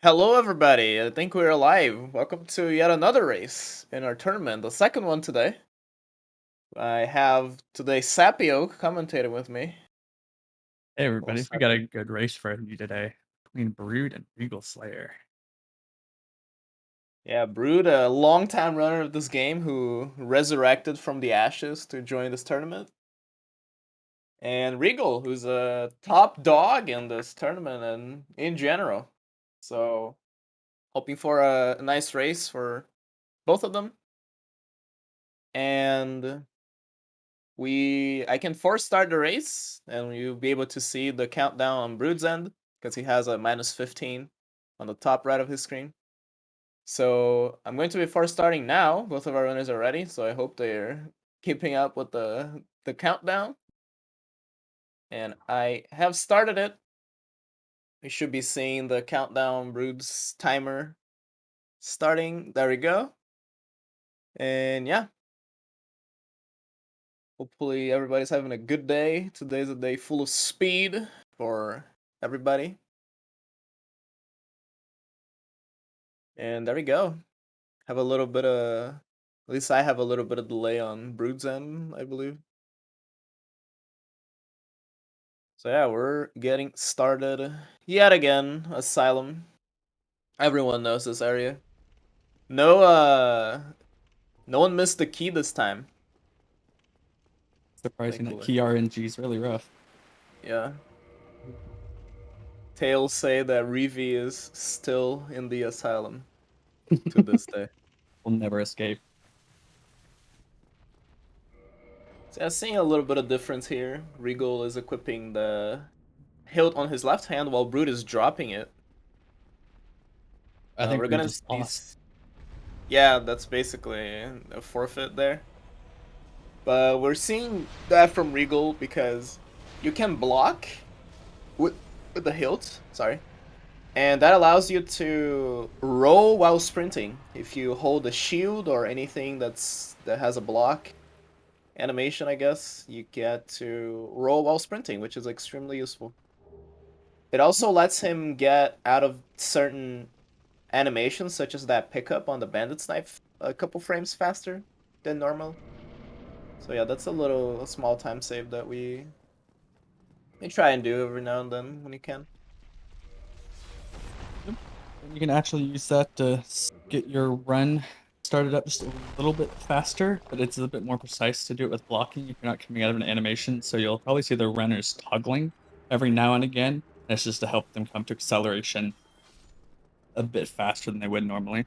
Hello, everybody. I think we're live. Welcome to yet another race in our tournament, the second one today. I have today Sapio commentating with me. Hey Well, everybody, we got a Sapio. good race for you today between Brood and RegoleSlayer. Yeah, Brood, a long-time runner of this game who resurrected from the ashes to join this tournament. And Regal, who's a top dog in this tournament and in general. So, hoping for a nice race for both of them. And I can force start the race and you'll be able to see the countdown on Brood's end because he has a -15 on the top right of his screen. So I'm going to be force starting now. Both of our runners are ready, so I hope they're keeping up with the countdown. And I have started it. We should be seeing the countdown Brood's timer starting. There we go. And yeah, hopefully everybody's having a good day. Today's a day full of speed for everybody. And there we go. Have a little bit of, at least I have a little bit of delay on Brood's end, I believe. So yeah, we're getting started yet again. Asylum. Everyone knows this area. No, no one missed the key this time. Surprising that Thankfully, key RNG is really rough. yeah. Tales say that Revi is still in the asylum to this day. Will never escape. So yeah, seeing a little bit of difference here. Regal is equipping the hilt on his left hand while Brood is dropping it. I think We're Brood gonna just see. lost. Yeah, that's basically a forfeit there. But we're seeing that from Regal because you can block with the hilt, sorry. And that allows you to roll while sprinting. If you hold a shield or anything that has a block animation, I guess, you get to roll while sprinting, which is extremely useful. It also lets him get out of certain animations, such as that pickup on the bandit's knife, a couple frames faster than normal. So yeah, that's a small time save that we try and do every now and then when you can. Yep. And you can actually use that to get your run started up just a little bit faster, but it's a bit more precise to do it with blocking if you're not coming out of an animation. So you'll probably see the runners toggling every now and again. That's just to help them come to acceleration a bit faster than they would normally.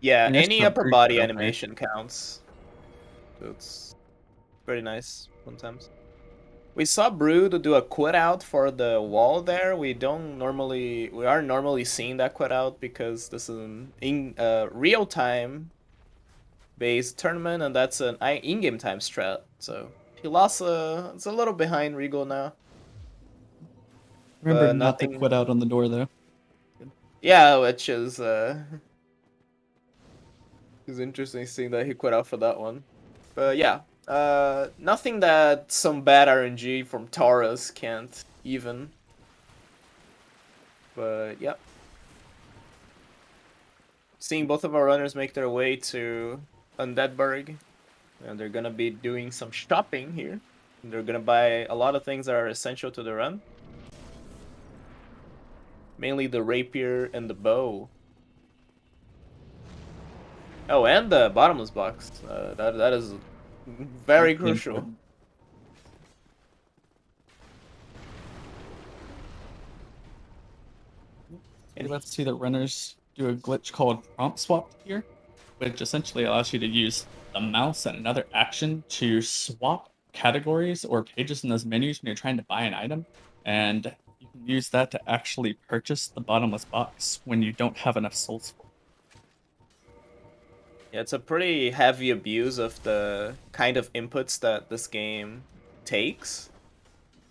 Yeah, And as any for upper Brood body right over here, animation counts. So it's pretty nice sometimes. We saw Brood do a quit out for the wall there. We aren't normally seeing that quit out because this is an real time based tournament and that's an in-game time strat. So he lost it's a little behind Regal now, remember but not to nothing. quit out on the door though. Yeah, which is interesting seeing that he quit out for that one. But yeah, nothing that some bad RNG from Taurus can't even. But yeah, seeing both of our runners make their way to Undeadburg, and they're gonna be doing some shopping here. They're gonna buy a lot of things that are essential to the run, mainly the rapier and the bow. Oh, and the bottomless box. That is very Hugely crucial. important. And You're about to see that runners do a glitch called prompt swap here, which essentially allows you to use the mouse and another action to swap categories or pages in those menus when you're trying to buy an item. And you can use that to actually purchase the bottomless box when you don't have enough souls for yeah, it's a pretty heavy abuse of the kind of inputs that this game takes.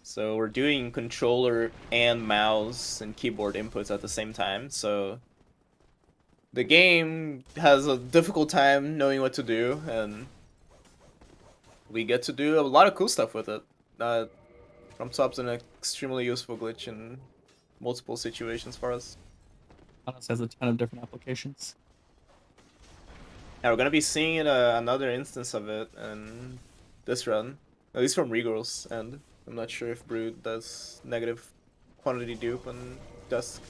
So we're doing controller and mouse and keyboard inputs at the same time. So the game has a difficult time knowing what to do, and we get to do a lot of cool stuff with it. From Top's an extremely useful glitch in multiple situations for us. Honestly, has a ton of different applications. Yeah, we're gonna be seeing another instance of it in this run, at least from Regals, and I'm not sure if Brood does negative quantity dupe on Dusk.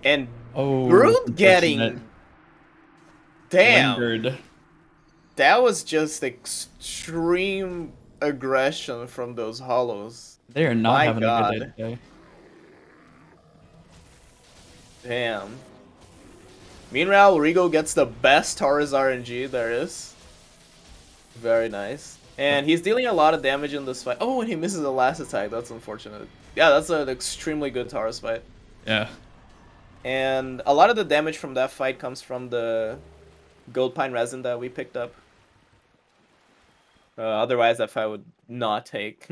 And Oh, Brood unfortunate. getting damn. Lingered. That was just extreme aggression from those hollows. They are not My having a good day god. today. Damn. Meanwhile, Rigo gets the best Taurus RNG there is. Very nice. And he's dealing a lot of damage in this fight. Oh, and he misses the last attack. That's unfortunate. Yeah, that's an extremely good Taurus fight. Yeah. And a lot of the damage from that fight comes from the Gold Pine Resin that we picked up. Otherwise, that fight would not take...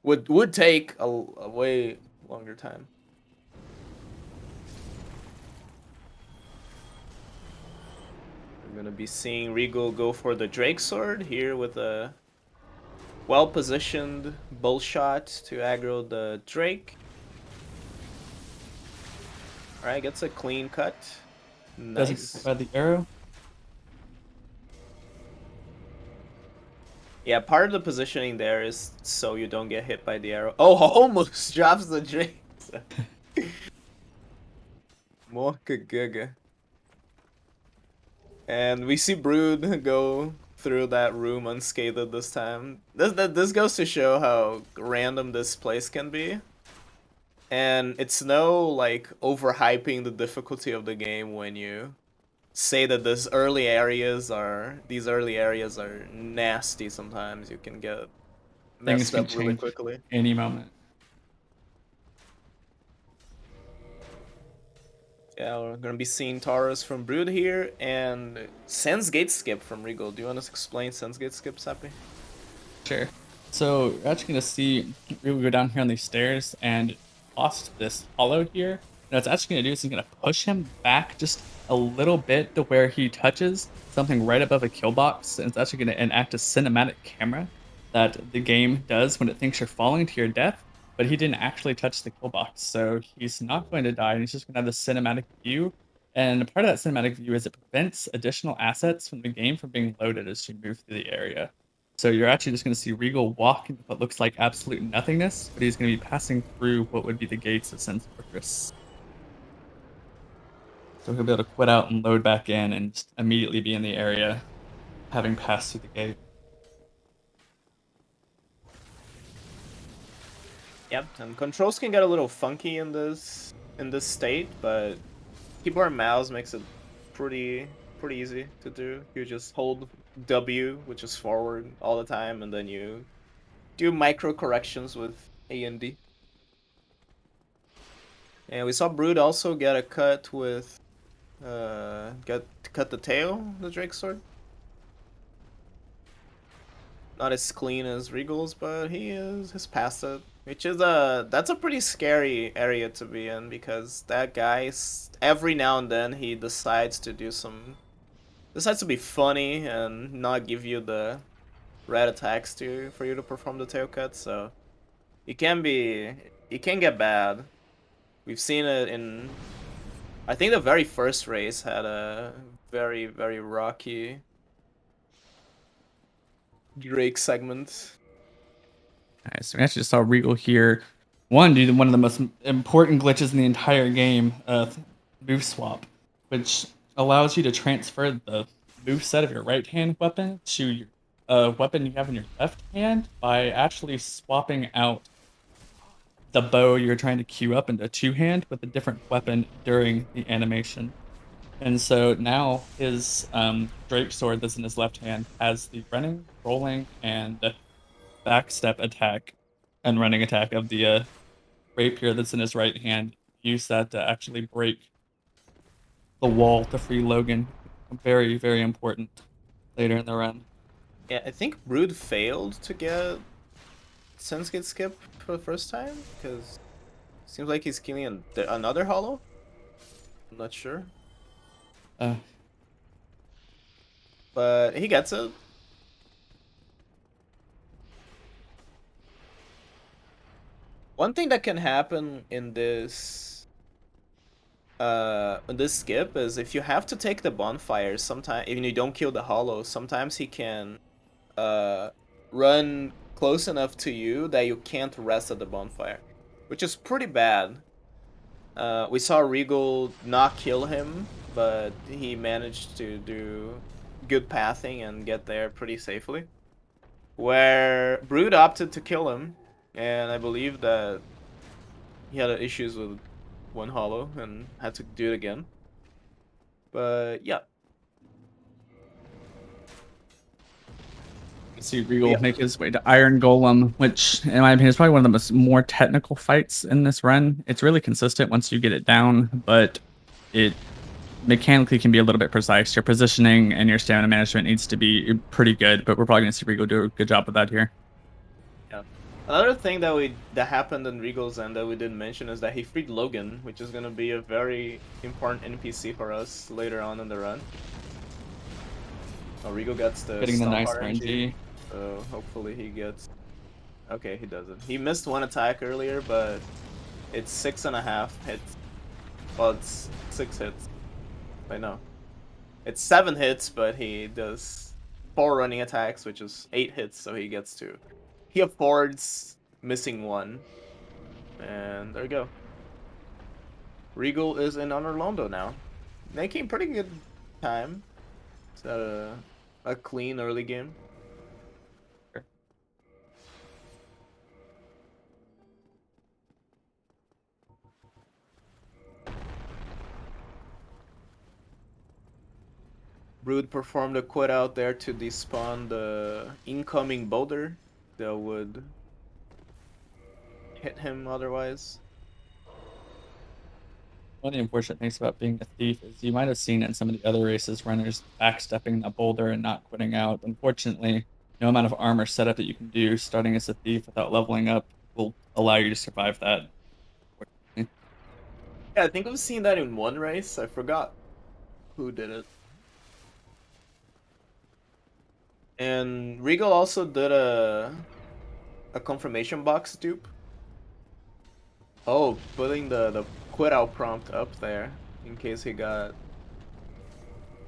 would take a way longer time. We're gonna be seeing Regal go for the Drake Sword here with a well-positioned bull shot to aggro the Drake. Alright, gets a clean cut. Doesn't get hit Nice. by the arrow. Yeah, part of the positioning there is so you don't get hit by the arrow. Oh, almost drops the Drake. Morka Giga. And we see Brood go through that room unscathed this time. This goes to show how random this place can be. And it's no, like, overhyping the difficulty of the game when you say that these early areas are nasty sometimes. You can get Things messed can up really change quickly. any moment. Yeah, we're gonna be seeing Taurus from Brood here, and Sense Gate Skip from Regal. Do you want to explain Sense Gate Skip, Sappy? Sure. So you're actually gonna see Ryu go down here on these stairs and toss this hollow here. And what it's actually gonna do is he's gonna push him back just a little bit to where he touches something right above a kill box, and it's actually gonna enact a cinematic camera that the game does when it thinks you're falling to your death, but he didn't actually touch the kill box. So he's not going to die, and he's just gonna have this cinematic view. And part of that cinematic view is it prevents additional assets from the game from being loaded as you move through the area. So you're actually just going to see Regal walk into what looks like absolute nothingness, but he's going to be passing through what would be the gates of Sense Fortress. So he'll be able to quit out and load back in and just immediately be in the area, having passed through the gate. Yep, and controls can get a little funky in this state, but keyboard and mouse makes it pretty easy to do. You just hold W, which is forward all the time, and then you do micro corrections with A and D. And we saw Brood also get a cut with get to cut the tail, the Drake sword. Not as clean as Regal's, but he's past it. Which is that's a pretty scary area to be in, because that guy, every now and then he decides to be funny and not give you the red attacks for you to perform the tail cut. So it can get bad. We've seen it in, I think the very first race had a very rocky Drake segment. Alright, so we actually just saw Regal here. One, do one of the most important glitches in the entire game, move swap, which allows you to transfer the move set of your right hand weapon to your weapon you have in your left hand by actually swapping out the bow you're trying to queue up into two hand with a different weapon during the animation. And so now his Drake sword that's in his left hand has the running, rolling, and backstep attack and running attack of the rapier that's in his right hand. Use that to actually break the wall to free Logan. Very important later in the run. Yeah, I think Brood failed to get Sensuke skip for the first time, because seems like he's killing another hollow. I'm not sure, Uh, but he gets it. One thing that can happen in this this skip is if you have to take the bonfire, sometimes if you don't kill the hollow, sometimes he can uh run close enough to you that you can't rest at the bonfire, which is pretty bad. We saw Regal not kill him, but he managed to do good pathing and get there pretty safely. Where Brood opted to kill him, and I believe that he had issues with one hollow and had to do it again. But yeah, See Regal yeah, make his way to Iron Golem, which, in my opinion, is probably one of the more technical fights in this run. It's really consistent once you get it down, but it mechanically can be a little bit precise. Your positioning and your stamina management needs to be pretty good, but we're probably going to see Regal do a good job of that here. yeah. Another thing that happened in Regal's end that we didn't mention is that he freed Logan, which is gonna be a very important NPC for us later on in the run. Oh, Regal gets the Getting the stomp nice RNG, RNG. so hopefully he gets. Okay, he doesn't. He missed one attack earlier, but it's 6.5 hits. Well, it's 6 hits. I know. It's 7 hits, but he does 4 running attacks, which is 8 hits, so he gets to. He affords missing one, and there you go. Regal is in Honor Londo now, making pretty good time. It's a clean early game. Brood performed a quit out there to despawn the incoming boulder that would hit him otherwise. One of the unfortunate things about being a thief is you might have seen it in some of the other races, runners backstepping the boulder and not quitting out. Unfortunately, no amount of armor setup that you can do starting as a thief without leveling up will allow you to survive that. Yeah, I think I've seen that in one race. I forgot who did it. And Regal also did a confirmation box dupe. Oh, putting the quit out prompt up there in case he got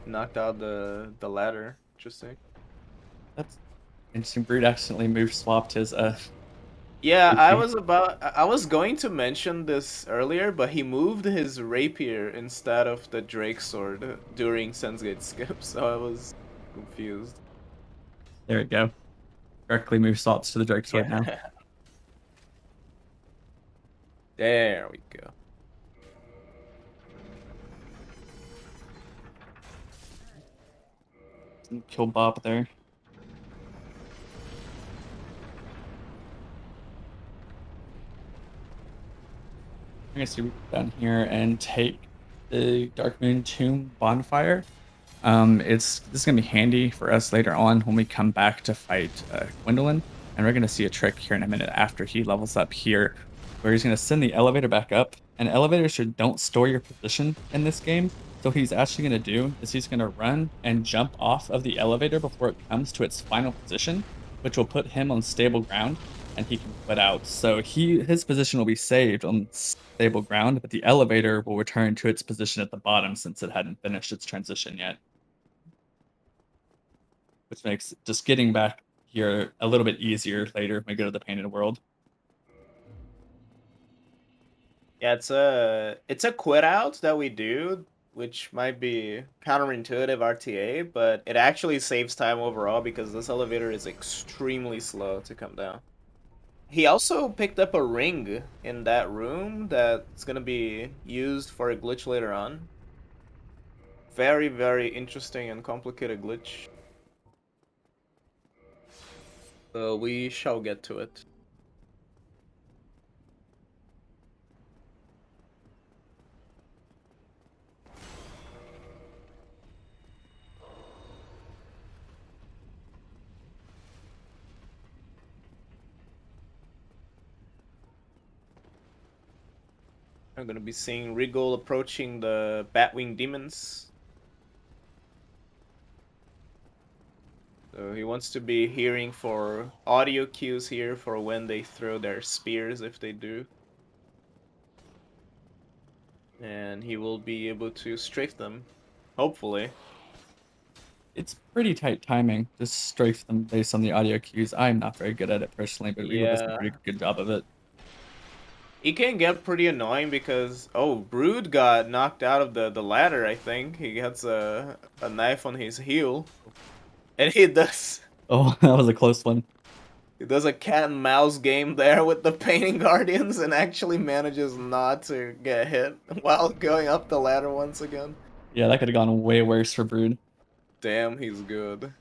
knocked out the ladder. Interesting. That's interesting. Brood accidentally move swapped his Yeah, AP. I was going to mention this earlier, but he moved his rapier instead of the Drake sword during Sensegate skip, so I was confused. There we go. Directly move swaps to the Drake sword now. Yeah. There we go. Kill Bob there. I'm gonna see we go down here and take the Dark Moon Tomb bonfire. This is gonna be handy for us later on when we come back to fight Gwendolyn, and we're gonna see a trick here in a minute after he levels up here, where he's gonna send the elevator back up. And elevators don't store your position in this game. So what he's actually gonna do is he's gonna run and jump off of the elevator before it comes to its final position, which will put him on stable ground, and he can quit out. So his position will be saved on stable ground, but the elevator will return to its position at the bottom since it hadn't finished its transition yet, which makes just getting back here a little bit easier later when we go to the painted world. Yeah, it's a quit out that we do, which might be counterintuitive RTA, but it actually saves time overall because this elevator is extremely slow to come down. He also picked up a ring in that room that's gonna be used for a glitch later on. Very, very interesting and complicated glitch. We shall get to it. I'm gonna be seeing Regal approaching the Batwing demons. So he wants to be hearing for audio cues here for when they throw their spears, if they do. and he will be able to strafe them, hopefully. It's pretty tight timing to strafe them based on the audio cues. I'm not very good at it personally, but Regal does a Yeah. pretty good job of it. It can get pretty annoying because Brood got knocked out of the ladder, I think. He gets a knife on his heel. And Oh, that was a close one. he does a cat and mouse game there with the painting guardians and actually manages not to get hit while going up the ladder once again. Yeah, that could have gone way worse for Brood. Damn, he's good.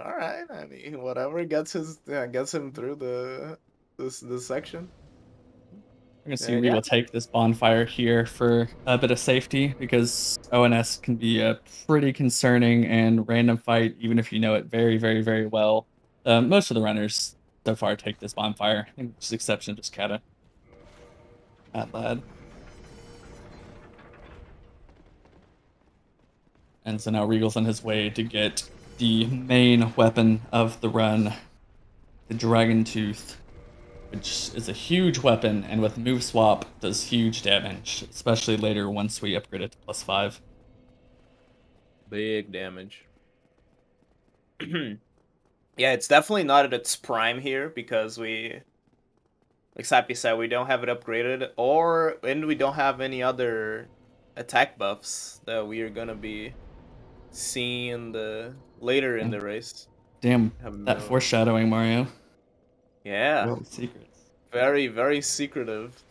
All right, I mean, whatever gets him through this section. We're gonna see And yeah, Regal take this bonfire here for a bit of safety because ONS can be a pretty concerning and random fight, even if you know it very, very, very well. Most of the runners so far take this bonfire, I think with the exception of just Kata. That lad. And so now Regal's on his way to get the main weapon of the run, the Dragon Tooth, which is a huge weapon and with move swap does huge damage, especially later once we upgrade it to +5. big damage. Yeah, it's definitely not at its prime here because like Sappy said, we don't have it upgraded, and we don't have any other attack buffs that we are gonna be seeing later in Yeah. the race. Damn, Have that no, foreshadowing, Mario. yeah, Real secrets. very very secretive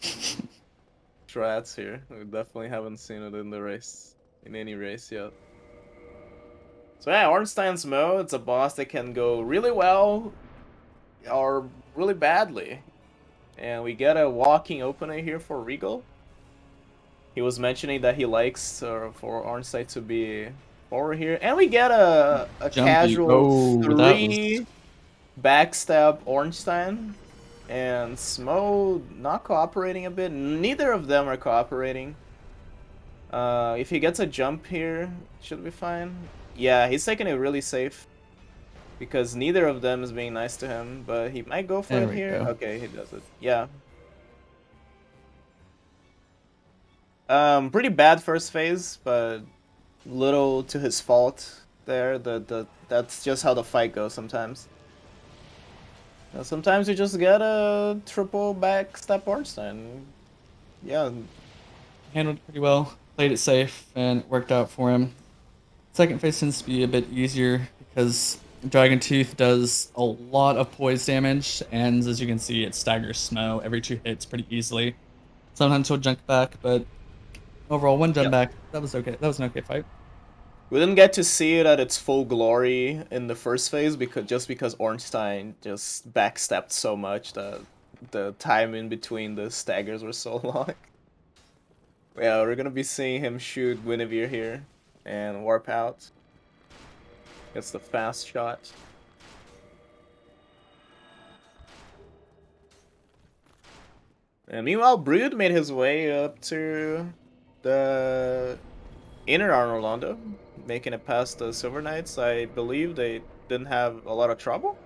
strats here. We definitely haven't seen it in the race, in any race yet. So yeah, Ornstein's Mo, it's a boss that can go really well or really badly. And we get a walking opener here for Regal. He was mentioning that he likes for Ornstein to be forward here. And we get a Jumpy. casual Oh, that was 3 backstab Ornstein. And Smo not cooperating a bit. Neither of them are cooperating. If he gets a jump here, should be fine. Yeah, he's taking it really safe. Because neither of them is being nice to him. But he might go for there it we here. go. Okay, he does it. Yeah. Pretty bad first phase, but little to his fault there. That's just how the fight goes sometimes. Sometimes you just get a triple backstep Ornstein. Yeah, Handled it pretty well, played it safe, and it worked out for him. Second phase tends to be a bit easier because Dragon Tooth does a lot of poise damage, and as you can see, it staggers Smo every 2 hits pretty easily. Sometimes he'll junk back, but overall, one jump yeah. back, that was okay. That was an okay fight. We didn't get to see it at its full glory in the first phase because Ornstein just backstepped so much that the time in between the staggers were so long. Yeah, we're gonna be seeing him shoot Guinevere here and warp out. Gets the fast shot. And meanwhile, Brood made his way up to the inner Arnold Londo, making it past the Silver Knights. I believe they didn't have a lot of trouble.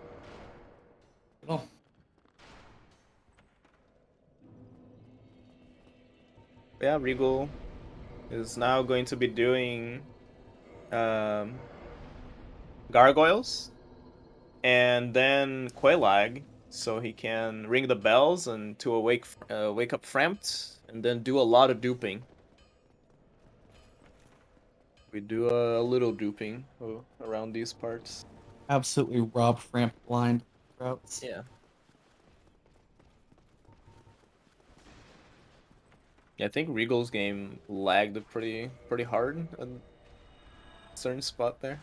Well, Yeah, Regal is now going to be doing um, gargoyles and then Quelaag, so he can ring the bells and to wake up Frampt, and then do a lot of duping. We do a little duping around these parts. absolutely robbed Framp blind routes. Yeah. Yeah, I think Regal's game lagged pretty hard at a certain spot there.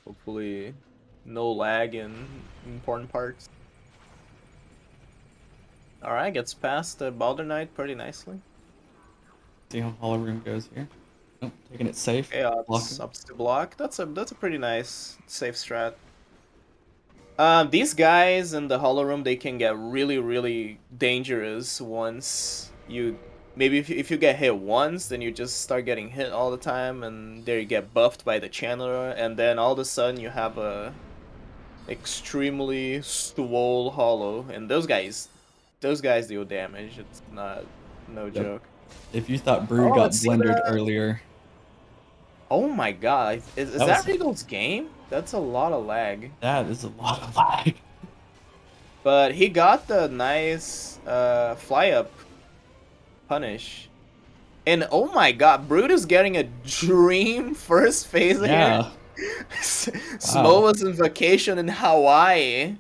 Hopefully, no lag in important parts. All right, gets past the Balder Knight pretty nicely. See how Hollow Room goes here. Nope, taking it safe. Okay, ups Blocking. ups to block. That's a pretty nice safe strat. These guys in the Hollow Room, they can get really dangerous once you maybe if you get hit once, then you just start getting hit all the time, and there you get buffed by the channeler, and then all of a sudden you have a extremely swole Hollow, and those guys those guys deal damage. It's not no Yep. joke. If you thought Brood Oh, got let's see blendered the. earlier, Oh my god, is that that was Regal's game? That's a lot of lag. that is a lot of lag. But he got the nice fly up punish. And oh my god, Brood is getting a dream first phase here. Yeah. Smo Wow. was on vacation in Hawaii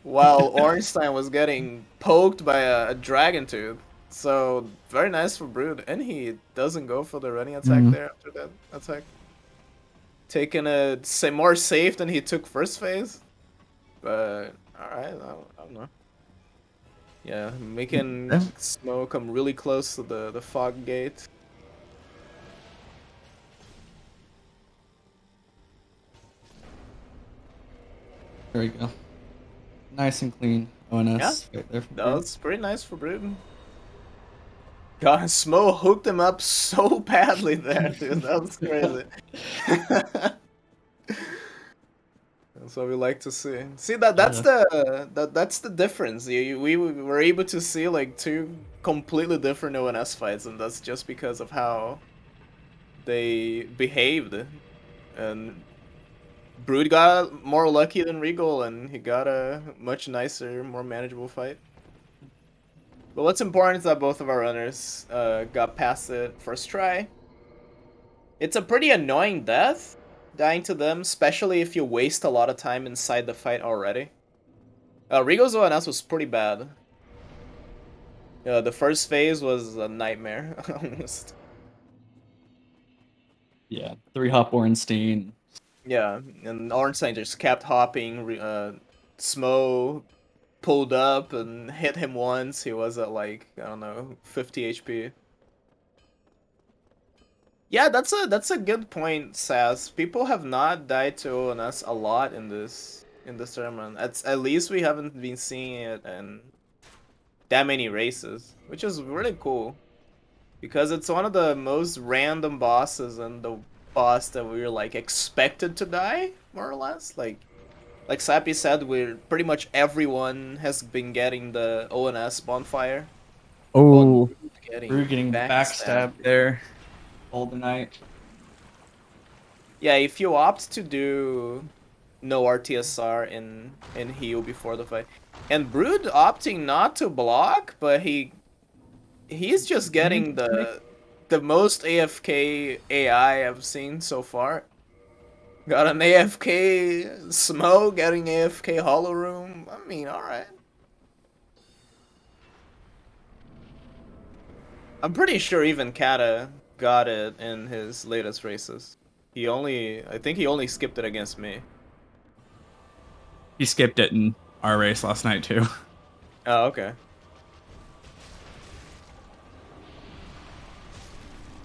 while Ornstein was getting poked by a dragon tooth. So very nice for Brood. And he doesn't go for the running attack Mm. there after that attack. Taking a say more safe than he took first phase. But alright, I don't know. Yeah, making Yeah. Smo come really close to the fog gate. There we go. Nice and clean Yeah, ONS right there from that Brood. was pretty nice for Bruton. God, Smo hooked him up so badly there, dude. That was crazy. That's what we like to see. See that's Yeah. that's the difference. We were able to see like two completely different ONS fights, and that's just because of how they behaved. And Brood got more lucky than Regal, and he got a much nicer, more manageable fight. But what's important is that both of our runners got past it first try. It's a pretty annoying death, dying to them, especially if you waste a lot of time inside the fight already. Rego's ONS was pretty bad. The first phase was a nightmare, almost. Yeah. 3-hop Ornstein. Yeah, and Ornstein just kept hopping. Smo pulled up and hit him once. He was at like, I don't know, 50 HP. Yeah, that's a good point, Sass. People have not died to ONS a lot in this tournament. At least we haven't been seeing it in that many races, which is really cool because it's one of the most random bosses and the boss that we were like expected to die more or less. Like Sappy said, we're pretty much everyone has been getting the ONS bonfire. Oh, and Oh, Brood getting Brood getting backstabbed. backstabbed there. Golden Knight. Yeah, if you opt to do no RTSR in heal before the fight, and Brood opting not to block, but he's just getting the most AFK AI I've seen so far. Got an AFK Smo, getting AFK Hollow Room. I mean, all right. I'm pretty sure even Kata got it in his latest races. I think he only skipped it against me. He skipped it in our race last night too. Oh, okay.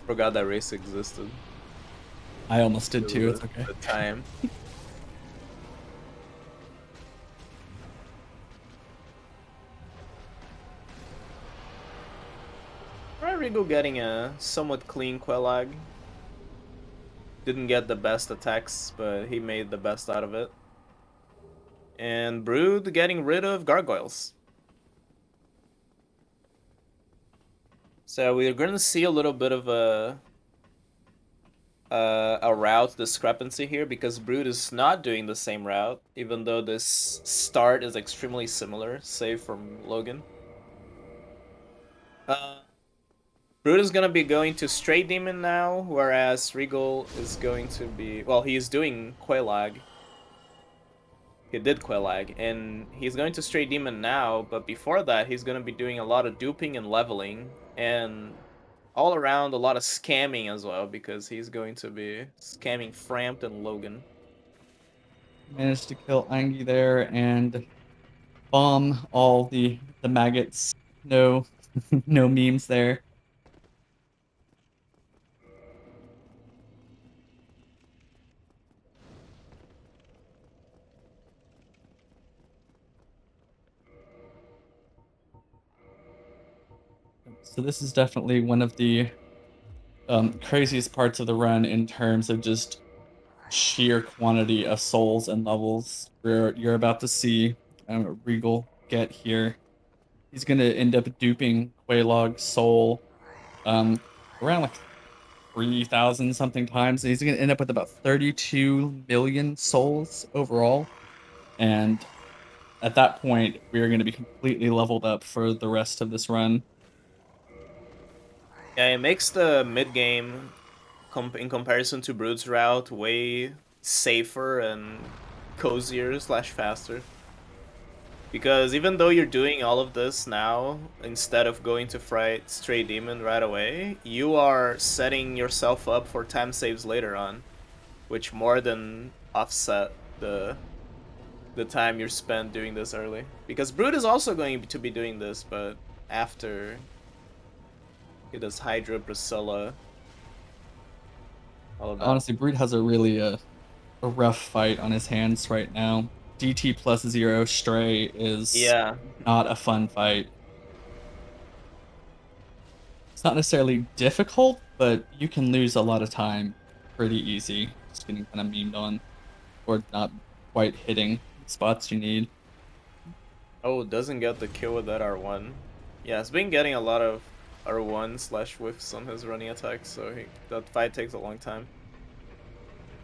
Forgot that race existed. I almost did Because too. of It's okay. the time. Alright, Rigo getting a somewhat clean Quelag. Didn't get the best attacks, but he made the best out of it. And Brood getting rid of Gargoyles. So we're gonna see a little bit of a route discrepancy here because Brood is not doing the same route, even though this start is extremely similar, save from Logan. Uh, Brood is gonna be going to Straight Demon now, whereas Regal is going to be, well, he's doing Quelag. He did Quelag, and he's going to Straight Demon now, but before that, he's gonna be doing a lot of duping and leveling, and all around a lot of scamming as well, because he's going to be scamming Frampt and Logan. Managed to kill Angie there and bomb all the maggots. No no memes there. So this is definitely one of the craziest parts of the run in terms of just sheer quantity of souls and levels where you're about to see Regal get here. he's gonna end up duping Quaylog's soul around like 3,000 something times. And he's gonna end up with about 32 million souls overall. And at that point, we're gonna be completely leveled up for the rest of this run. Yeah, it makes the mid game in comparison to Brood's route way safer and cozier slash faster. Because even though you're doing all of this now, instead of going to fight Stray Demon right away, you are setting yourself up for time saves later on, which more than offset the time you're spent doing this early. Because Brood is also going to be doing this, but after he does Hydra, Priscilla, all of that. Honestly, Brood has a really a rough fight on his hands right now. DT plus 0 Stray is Yeah. not a fun fight. It's not necessarily difficult, but you can lose a lot of time pretty easy. Just getting kind of memed on or not quite hitting spots you need. Oh, doesn't get the kill with that R1. Yeah, it's been getting a lot of R1 slash whiffs on his running attacks, so that fight takes a long time.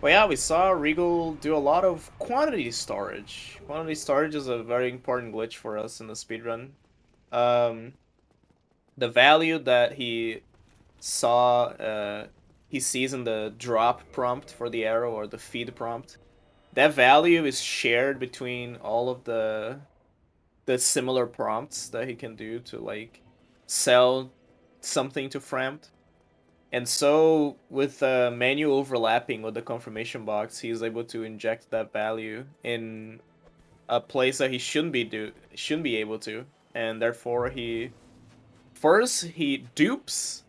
But yeah, we saw Regal do a lot of quantity storage. Quantity storage is a very important glitch for us in the speedrun. Um, the value that he sees in the drop prompt for the arrow or the feed prompt, that value is shared between all of the similar prompts that he can do to like sell something to Framed. And so with menu overlapping with the confirmation box, he's able to inject that value in a place that he shouldn't be able to. And therefore he dupes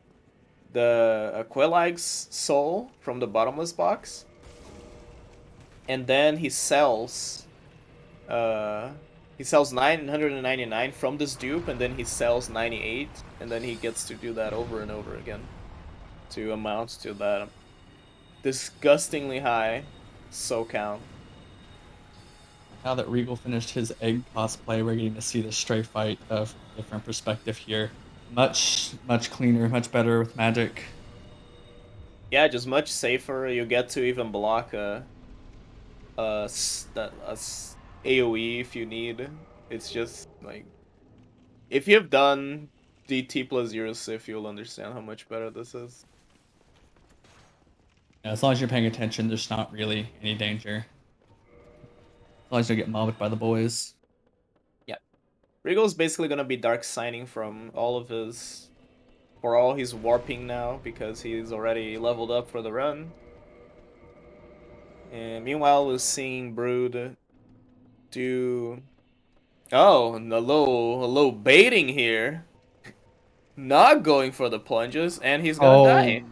the Aquelig's soul from the bottomless box. And then uh he sells 999 from this dupe, and then he sells 98, and then he gets to do that over and over again to amount to that disgustingly high soul count. Now that Regal finished his egg cosplay, we're getting to see the Stray fight of a different perspective here. Much cleaner, much better with magic. Yeah, just much safer. You get to even block AoE if you need. It's just like if you've done DT plus 0 Sif, you'll understand how much better this is. Yeah, as long as you're paying attention, there's not really any danger. As long as you don't get mobbed by the boys. Yeah. Regal's basically gonna be dark signing from all of his for all his warping now because he's already leveled up for the run. And meanwhile, we're seeing Brood do a little baiting here, not going for the plunges, and he's gonna Oh, die.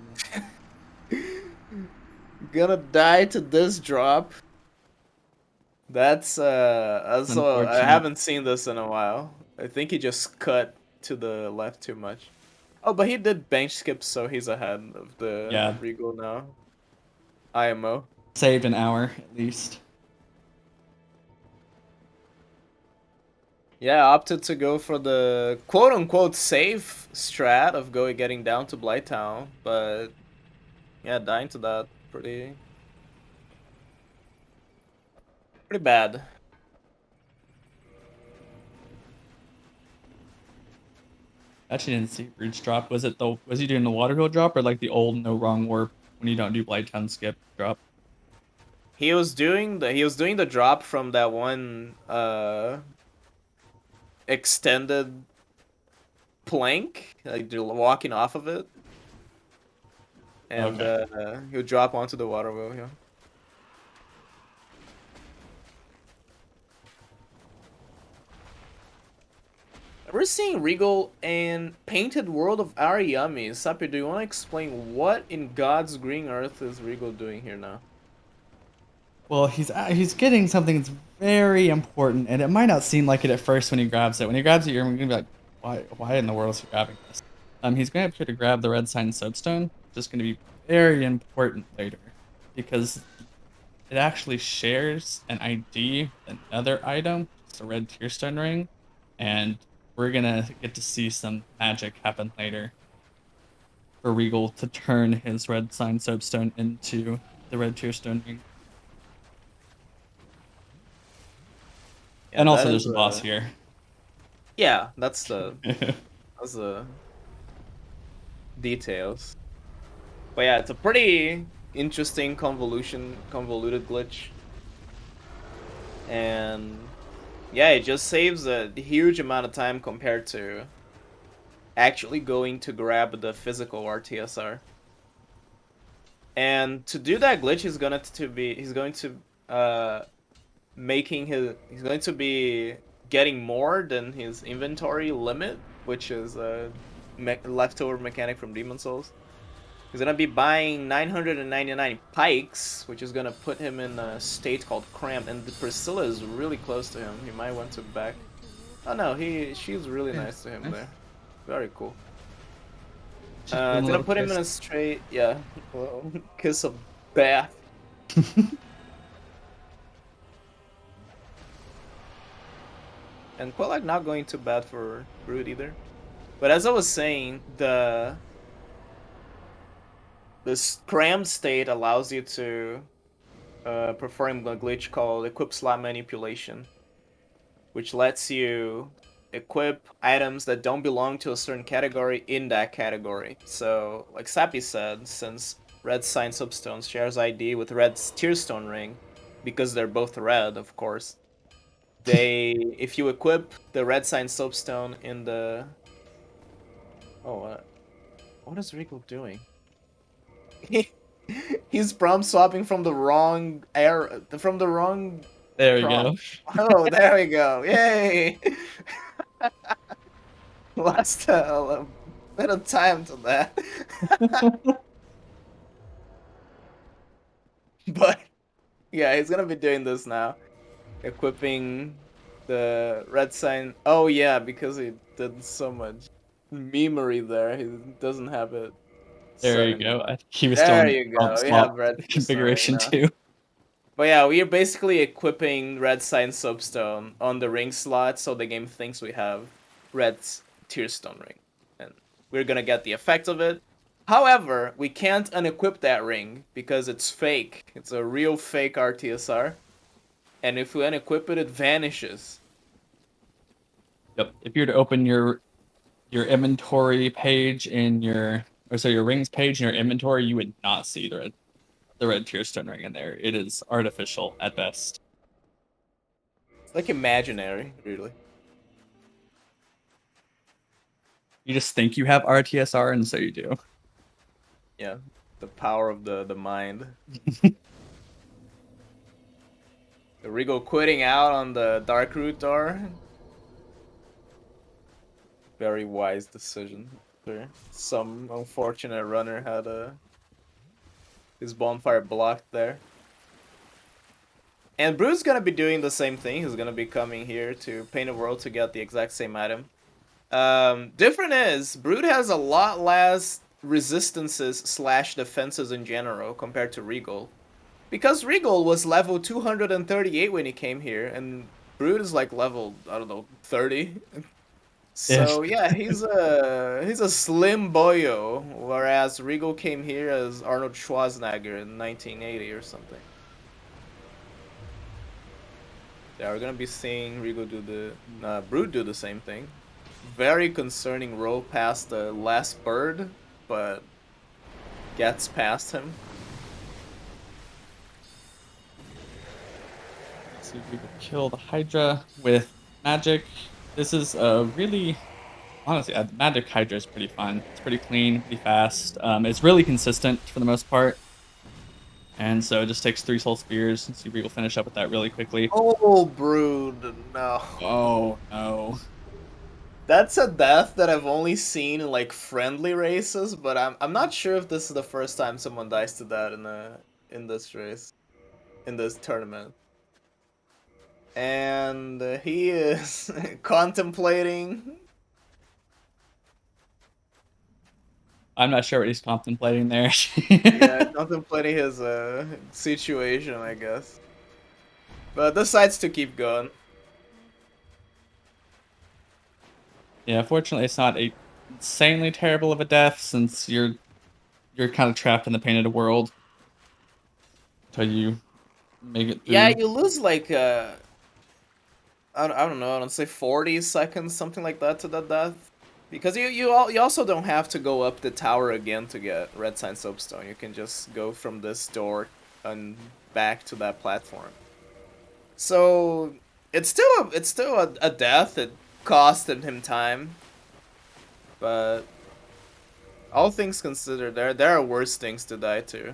Gonna die to this drop. That's also I unfortunate. haven't seen this in a while. I think he just cut to the left too much. Oh, but he did bench skip, so he's ahead of the Yeah, Regal now. IMO. saved an hour at least. Yeah, opted to go for the quote unquote safe strat of getting down to Blighttown, but yeah, dying to that pretty bad. Actually, didn't see Bridge drop. Was he doing the water go drop or like the old no wrong warp when you don't do Blighttown skip drop? He was doing the drop from that one extended plank, like they're walking off of it, and Okay. he'll drop onto the water wheel. Yeah. We're seeing Regal and Painted World of Ariyami. Sapi, do you want to explain what in God's green earth is Regal doing here now? Well, he's getting something that's very important, and it might not seem like it at first when he grabs it. When he grabs it, you're gonna be like, why in the world is he grabbing this? He's gonna appear to grab the red sign soapstone, which is gonna be very important later, because it actually shares an ID with another item, just a red tearstone ring, and we're gonna get to see some magic happen later for Regal to turn his red sign soapstone into the red tearstone ring. Yeah, And that also there's is a boss here. yeah, that's the details. But yeah, it's a pretty interesting convoluted glitch. And yeah, it just saves a huge amount of time compared to actually going to grab the physical RTSR. And to do that glitch, he's going to he's going to be getting more than his inventory limit, which is a leftover mechanic from Demon Souls. He's gonna be buying 999 pikes, which is gonna put him in a state called cramped. And the Priscilla is really close to him. He might want to back. Oh no, she's really Yeah, nice to him nice. there. Very cool. Just give him It's a gonna little put him in kiss. a straight, yeah, well, kiss of bath. And quite like not going too bad for Brood either. But as I was saying, this crammed state allows you to perform a glitch called equip slot manipulation, which lets you equip items that don't belong to a certain category in that category. So, like Sappy said, since Red Sign Substone shares ID with Red's Tearstone Ring, because they're both red, of course, if you equip the Red Sign Soapstone in the oh, what is Rico doing? He's prompt swapping from the wrong from the wrong There we go. prompt. Oh, there we go. Yay! Lost a bit of time to that. But yeah, he's gonna be doing this now. Equipping the red sign. Oh yeah, because he did so much memory there. He doesn't have it There set you go. anymore. He was still There in you prompt go. We have swap red ring configuration now. too. But yeah, we are basically equipping red sign soapstone on the ring slot, so the game thinks we have red tearstone ring, and we're gonna get the effect of it. However, we can't unequip that ring because it's fake. It's a real fake RTSR, and if we unequip it, it vanishes. Yep. If you were to open your inventory page in your rings page in your inventory, you would not see the red tearstone ring in there. It is artificial at best. It's like imaginary, really. You just think you have RTSR, and so you do. Yeah, the power of the mind. The Rigo quitting out on the dark root door. Very wise decision. Sure. Some unfortunate runner had his bonfire blocked there. And Bruce's gonna be doing the same thing. He's gonna be coming here to Paint a World to get the exact same item. Different is Brood has a lot less resistances slash defenses in general compared to Regal. Because Regal was level 238 when he came here, and Brood is like level, I don't know, 30. If So yeah, he's a slim boyo, whereas Regal came here as Arnold Schwarzenegger in 1980 or something. Yeah, we're gonna be seeing Regal do Brood do the same thing. Very concerning roll past the last bird, but gets past him. so we will kill the Hydra with magic. This is a really honestly, magic Hydra is pretty fun. It's pretty clean, pretty fast. It's really consistent for the most part. And so it just takes 3 soul spears, and so we will finish up with that really quickly. Oh, Brood, no. Oh no. That's a death that I've only seen in like friendly races, but I'm not sure if this is the first time someone dies to that in this race, in this tournament. And he is contemplating. I'm not sure what he's contemplating there. Yeah, contemplating his situation, I guess. But decides to keep going. Yeah, fortunately, it's not a insanely terrible of a death since you're kind of trapped in the painted world till you make it Yeah, through. you lose like I don't know, I don't say 40 seconds, something like that to that death. Because you also don't have to go up the tower again to get Red Sign Soapstone. You can just go from this door and back to that platform. So it's still a death. It costed him time, but all things considered, there are worse things to die to.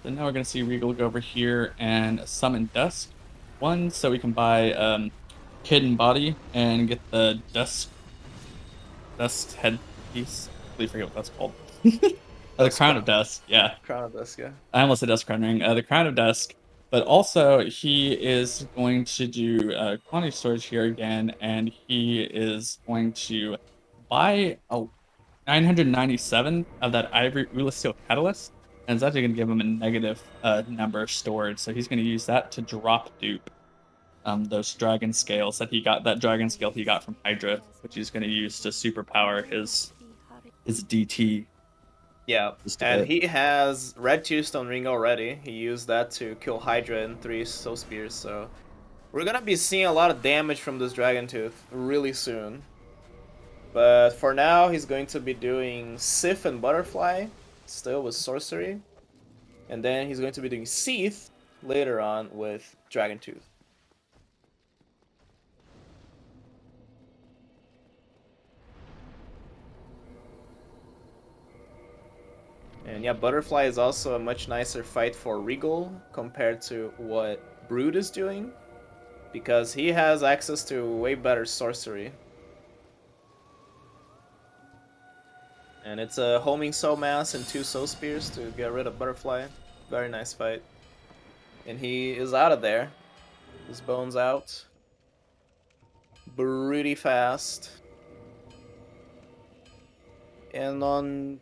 So now we're gonna see Regal go over here and summon Dusk. One, so we can buy Hidden Body and get the Dusk headpiece. I completely forget what that's called. The Dust Crown of Crown, Dusk. Yeah, Crown of Dusk, yeah. I almost said Dusk Crown Ring. The Crown of Dusk. But also, he is going to do quantity storage here again, and he is going to buy a 997 of that Ivory Ulysteel Catalyst, and it's actually going to give him a negative number stored. So he's going to use that to drop dupe those dragon scales that he got, that dragon scale he got from Hydra, which he's going to use to superpower his DT Yeah, just a and bit. he has Red Tombstone Ring already. He used that to kill Hydra and 3 Soul Spears, so we're gonna be seeing a lot of damage from this Dragon Tooth really soon. But for now, he's going to be doing Sif and Butterfly, still with Sorcery. And then he's going to be doing Seath later on with Dragon Tooth. And yeah, Butterfly is also a much nicer fight for Regal compared to what Brood is doing, because he has access to way better sorcery. And it's a homing soul mass and 2 soul spears to get rid of Butterfly. Very nice fight. And he is out of there. His bones out. Pretty fast. And on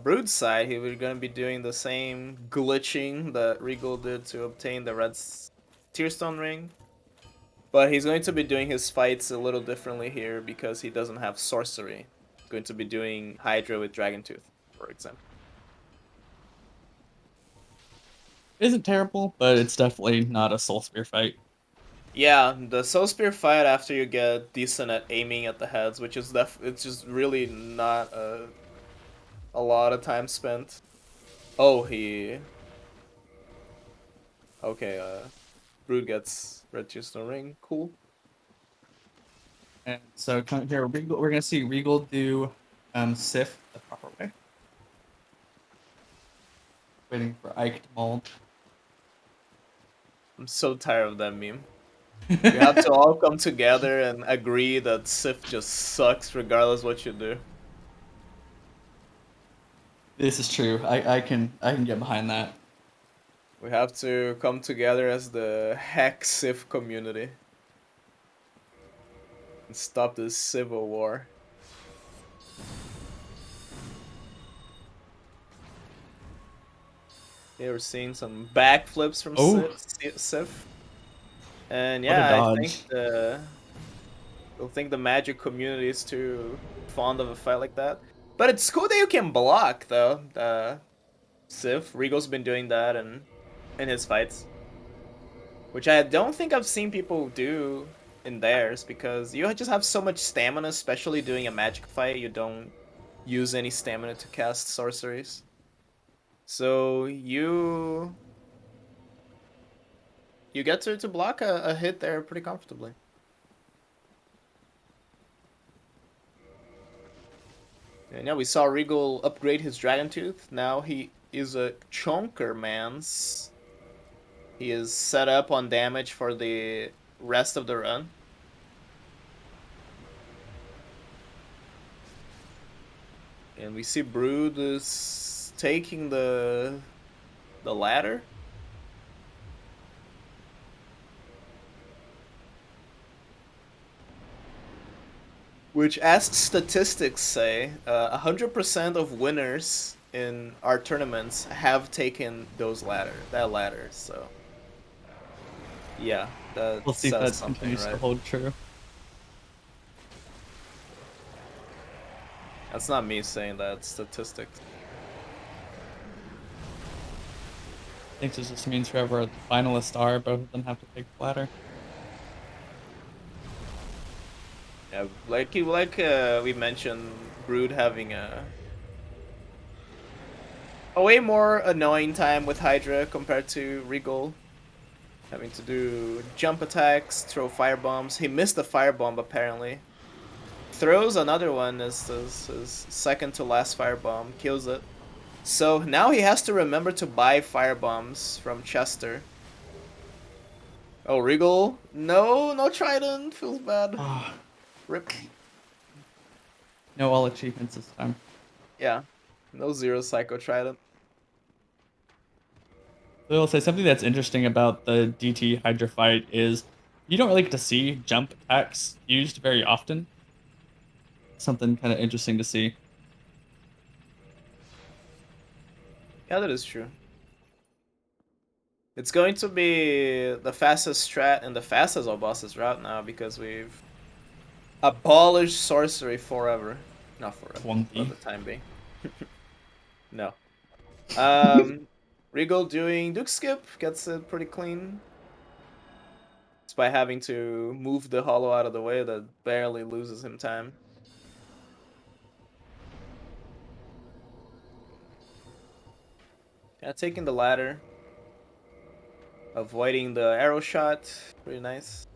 Brood's side, he was gonna be doing the same glitching that Regal did to obtain the red Tearstone ring. But he's going to be doing his fights a little differently here because he doesn't have sorcery. He's going to be doing Hydra with Dragon Tooth, for example. Isn't terrible, but it's definitely not a Soul Spear fight. Yeah, the Soul Spear fight after you get decent at aiming at the heads, which is it's just really not a lot of time spent. Oh, he okay. Brood gets Red Tombstone Ring. Cool. And so come here, we're gonna see Regal do Sif the proper way. Waiting for Ike to mold. I'm so tired of that meme. We have to all come together and agree that Sif just sucks regardless what you do. This is true. I can get behind that. We have to come together as the hack Sif community and stop this civil war. Yeah, we're seeing some backflips from Oh, Sif. And what a yeah, dodge! I think the Magic community is too fond of a fight like that. But it's cool that you can block though. Sif Regal's been doing that in his fights, which I don't think I've seen people do in theirs because you just have so much stamina, especially doing a magic fight. You don't use any stamina to cast sorceries, so you get to block a hit there pretty comfortably. And yeah, we saw Regal upgrade his Dragon Tooth. Now he is a Chonker Mans. He is set up on damage for the rest of the run. And we see Brood is taking the ladder. Which, as statistics say, 100% of winners in our tournaments have taken that ladder. So Yeah, that We'll see if says that something, continues to right? hold true. That's not me saying that, it's statistics. I think this just means whoever the finalists are, both of them have to take the ladder. Yeah, we mentioned, Brood having a way more annoying time with Hydra compared to Regal. Having to do jump attacks, throw fire bombs. He missed the fire bomb apparently. Throws another one as his second to last fire bomb, kills it. So now he has to remember to buy fire bombs from Chester. Oh, Regal? No, no Trident. Feels bad. Ah, Rip. no all achievements this time. Yeah. No Zero Psycho Trident. I will say something that's interesting about the DT Hydra fight is you don't really get to see jump attacks used very often. Something kind of interesting to see. Yeah, that is true. It's going to be the fastest strat and the fastest all bosses route now because we've abolished sorcery forever. Not forever, for Clunky. the time being. No. Um, Regal doing Duke Skip gets it pretty clean. It's by having to move the hollow out of the way that barely loses him time. Yeah, taking the ladder. Avoiding the arrow shot. Pretty nice.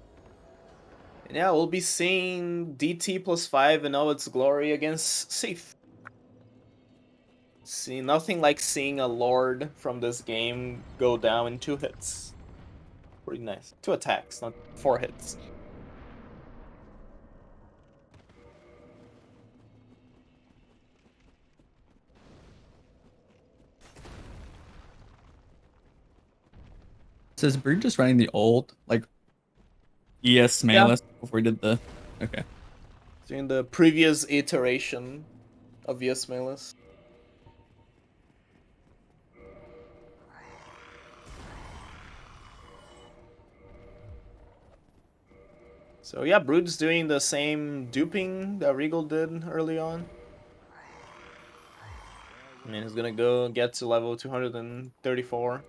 And yeah, we'll be seeing DT +5 in all its glory against Sith. See, nothing like seeing a lord from this game go down in 2 hits. Pretty nice. 2 attacks, not 4 hits. So is Brood just running the old like ES Yeah. Malus before we did the okay. Doing the previous iteration of Yes Malus. So yeah, Brood's doing the same duping that Regal did early on. I mean, he's gonna go get to level 234.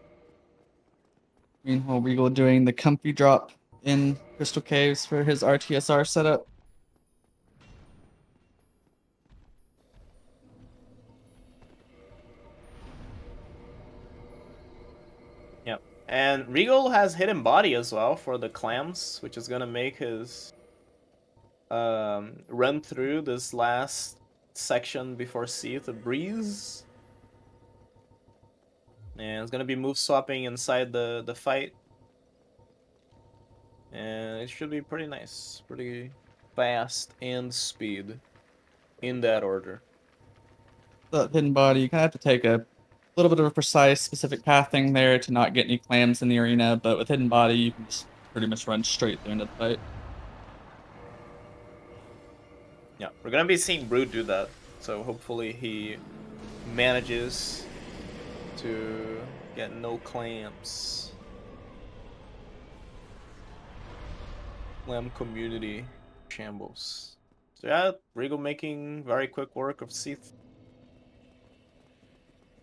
Meanwhile, Regal doing the comfy drop in Crystal Caves for his RTSR setup. Yep. And Regal has hidden body as well for the clams, which is gonna make his run through this last section before Seath a breeze. And it's gonna be move swapping inside the fight. And it should be pretty nice. Pretty fast and speed. In that order. The hidden body, you kind of have to take a little bit of a precise, specific pathing there to not get any clams in the arena, but with hidden body, you can just pretty much run straight through into the fight. Yeah, we're gonna be seeing Brood do that. So hopefully he manages to get no clamps. Clam community shambles. So yeah, Regal making very quick work of Seath.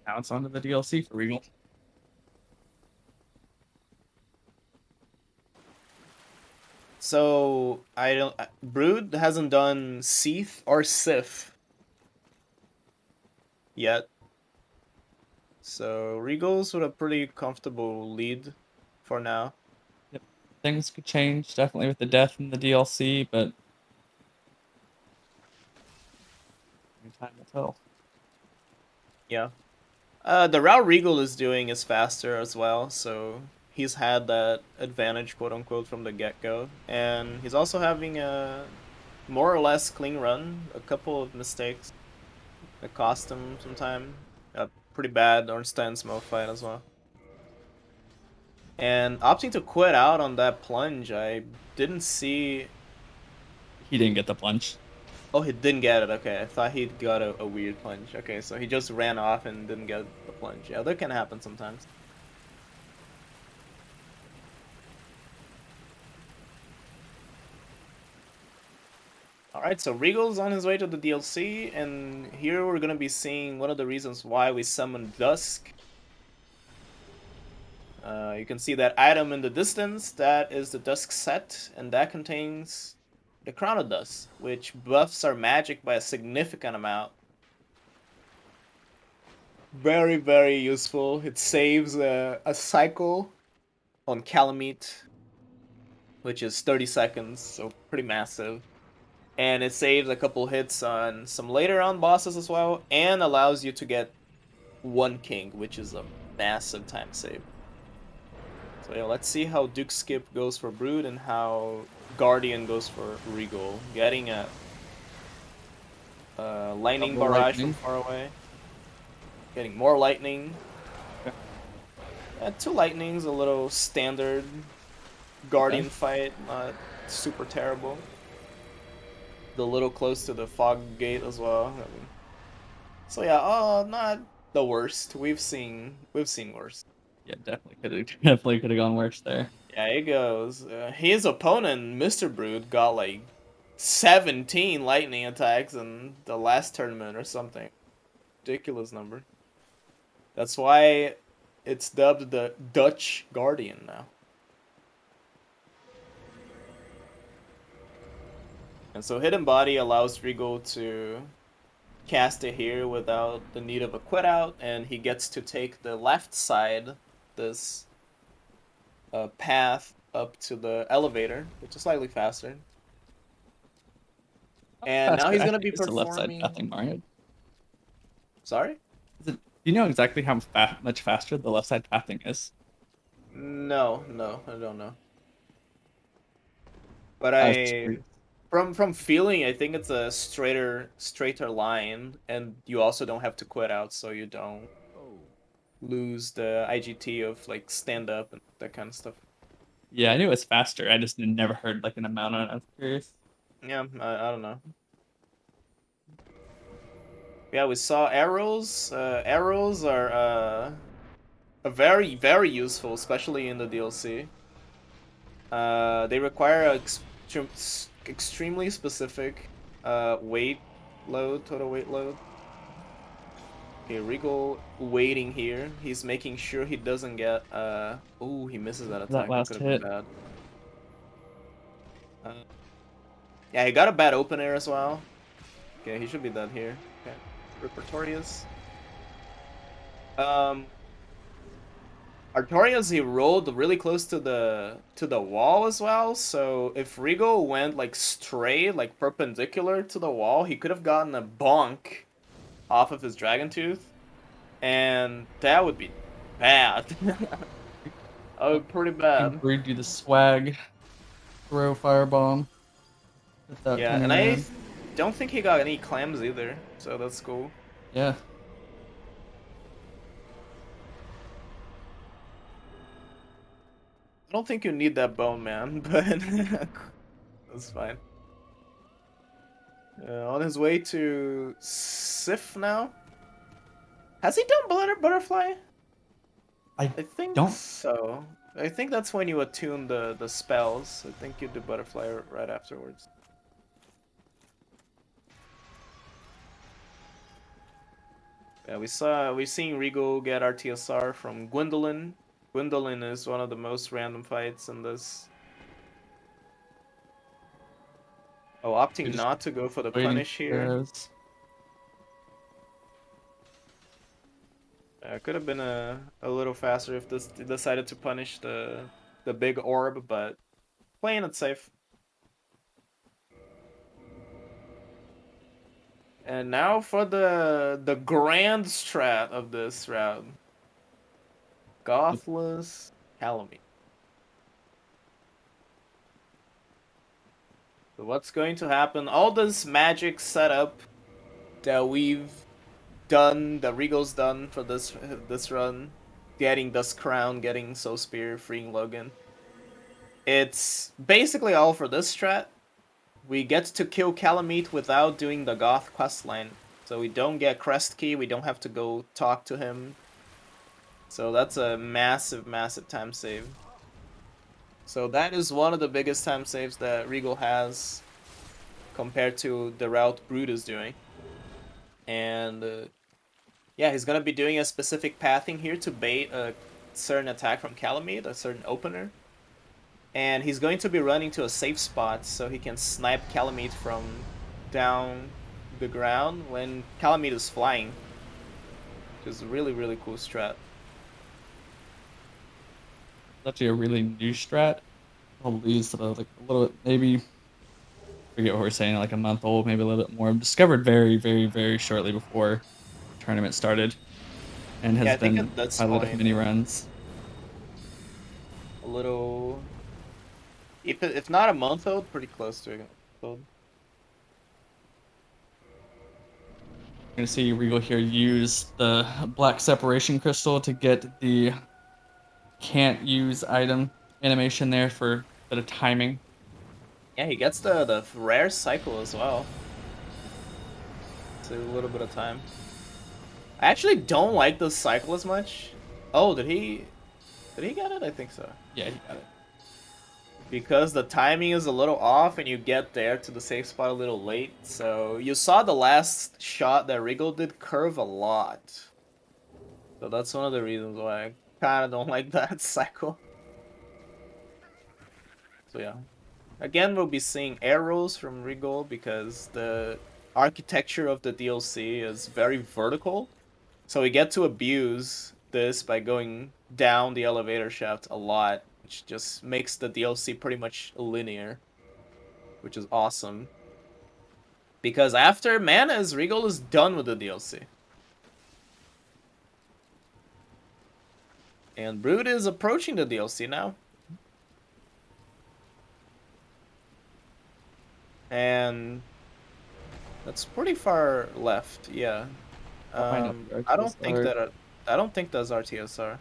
Now it's on to the DLC for Regal. So I don't. Brood hasn't done Seath or Sith yet. So Regal's with a pretty comfortable lead for now. Yep. Things could change definitely with the death in the DLC, but time will tell. Yeah. The route Regal is doing is faster as well, so he's had that advantage, quote unquote, from the get go. And he's also having a more or less clean run. A couple of mistakes that cost him some time. A pretty bad Ornstein smoke fight as well. And opting to quit out on that plunge, I didn't see. He didn't get the plunge. Oh, he didn't get it. Okay, I thought he got a weird plunge. Okay, so he just ran off and didn't get the plunge. Yeah, that can happen sometimes. Alright, so Regal's on his way to the DLC, and here we're gonna be seeing one of the reasons why we summoned Dusk. You can see that item in the distance, that is the Dusk set, and that contains the Crown of Dusk, which buffs our magic by a significant amount. Very, very useful. It saves a cycle on Calamite, which is 30 seconds, so pretty massive. And it saves a couple hits on some later on bosses as well, and allows you to get one king, which is a massive time save. So yeah, let's see how Duke Skip goes for Brood and how Guardian goes for Regal. Getting a lightning Double barrage from lightning. far away. Getting more lightning. Okay. Two lightnings, a little standard Guardian Okay. fight, not super terrible. The little close to the fog gate as well. I mean, so yeah, not the worst. We've seen worse. Yeah, definitely could have gone worse there. Yeah, it goes. His opponent, Mr. Brood, got like 17 lightning attacks in the last tournament or something. Ridiculous number. That's why it's dubbed the Dutch Guardian now. And so Hidden Body allows Regal to cast it here without the need of a quit out, and he gets to take the left side, this path up to the elevator, which is slightly faster. How And now faster he's gonna actually be is the left side pathing, performing. Mario? Sorry? Do you know exactly how much faster the left side pathing is? No, no, I don't know. But I was just I curious. from feeling, I think it's a straighter line, and you also don't have to quit out, so you don't lose the IGT of like stand up and that kind of stuff. Yeah, I knew it was faster. I just never heard like an amount on it. I was curious. Yeah, I don't know. Yeah, we saw arrows. Arrows are very, very useful, especially in the DLC. They require a extremely specific weight load, total weight load. Okay, Regal waiting here. He's making sure he doesn't get oh, he misses that That attack. That could last have been hit. bad. Uh, yeah, he got a bad opener as well. Okay, he should be dead here. Okay, Repertorius. Um, Artorias, he rolled really close to the wall as well. So if Regal went like straight, like perpendicular to the wall, he could have gotten a bonk off of his Dragon Tooth, and that would be bad. Oh, pretty And bad. Breed do the swag, throw firebomb without Yeah, turning and I around. don't think he got any clams either, so that's cool. Yeah. I don't think you need that bone, man, but that's fine. On his way to Sif now. Has he done Butterfly? I I think don't. so. I think that's when you attune the spells. I think you do Butterfly right afterwards. Yeah, we've seen Regal get RTSR from Gwendolyn. Gwendolyn is one of the most random fights in this. Oh, You're opting just not to go for the waiting punish for here. arrows. Could have been a little faster if this decided to punish the big orb, but playing it safe. And now for the grand strat of this round. Gothless Calamite. So what's going to happen? All this magic setup that we've done, that Regal's done for this run, getting Dust Crown, getting Soul Spear, freeing Logan. It's basically all for this strat. We get to kill Calamite without doing the Goth questline. So we don't get Crest Key, we don't have to go talk to him. So that's a massive, massive time save. So that is one of the biggest time saves that Regal has compared to the route Brood is doing. And yeah, he's gonna be doing a specific pathing here to bait a certain attack from Calamite, a certain opener. And he's going to be running to a safe spot so he can snipe Calamite from down the ground when Calamite is flying. Which is a really, really cool strat. It's actually a really new strat. Probably used it like a little bit, maybe forget what we're saying, like a month old, maybe a little bit more. Discovered very, very, very shortly before the tournament started, and Yeah, has I think been at this piloted point, many runs. a little, if not a month old, pretty close to a month old. You're gonna see Regal here use the black separation crystal to get the can't use item animation there for a bit of timing. Yeah, he gets the rare cycle as well. So a little bit of time. I actually don't like this cycle as much. Oh, did he? Did he get it? I think so. Yeah, he got it. Because the timing is a little off and you get there to the safe spot a little late. So you saw the last shot that Regal did curve a lot. So that's one of the reasons why I kind of don't like that cycle. So yeah. Again, we'll be seeing arrows from Regal because the architecture of the DLC is very vertical. So we get to abuse this by going down the elevator shaft a lot, which just makes the DLC pretty much linear, which is awesome. Because after Mana's, Regal is done with the DLC. And Brood is approaching the DLC now. And that's pretty far left, yeah. That might not be I don't think RTSR. that I don't think that's RTSR.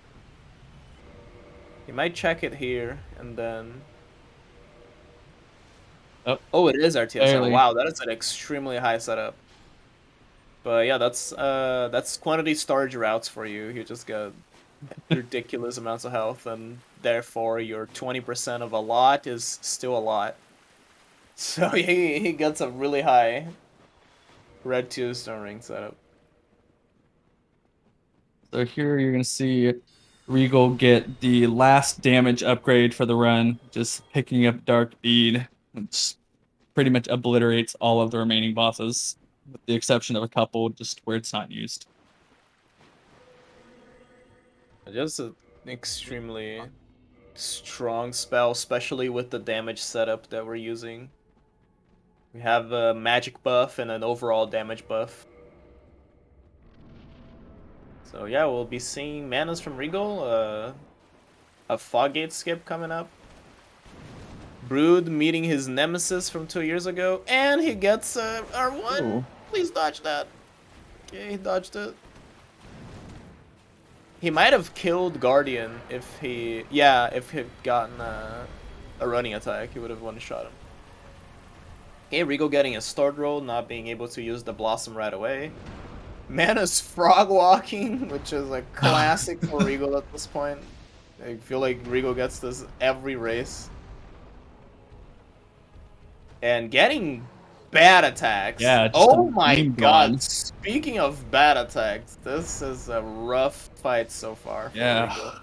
You might check it here and then. Oh, Oh, it is RTSR. barely. Wow, that is an extremely high setup. But yeah, that's quantity storage routes for you. You just get ridiculous amounts of health, and therefore your 20% of a lot is still a lot. So he gets a really high red 2 stone ring setup. So here you're gonna see Regal get the last damage upgrade for the run, just picking up Dark Bead, which pretty much obliterates all of the remaining bosses, with the exception of a couple just where it's not used. Just an extremely strong spell, especially with the damage setup that we're using. We have a magic buff and an overall damage buff. So yeah, we'll be seeing manas from Regal, a Foggate skip coming up. Brood meeting his nemesis from 2 years ago, and he gets R1. Ooh. Please dodge that. Okay, he dodged it. He might have killed Guardian if if he'd gotten a running attack, he would have one-shot him. Okay, Regal getting a start roll, not being able to use the Blossom right away. Mana's frog walking, which is a classic for Regal at this point. I feel like Regal gets this every race. And getting bad attacks. Yeah, just Oh my beamed god, on. speaking of bad attacks, this is a rough fight so far for Yeah. Regal.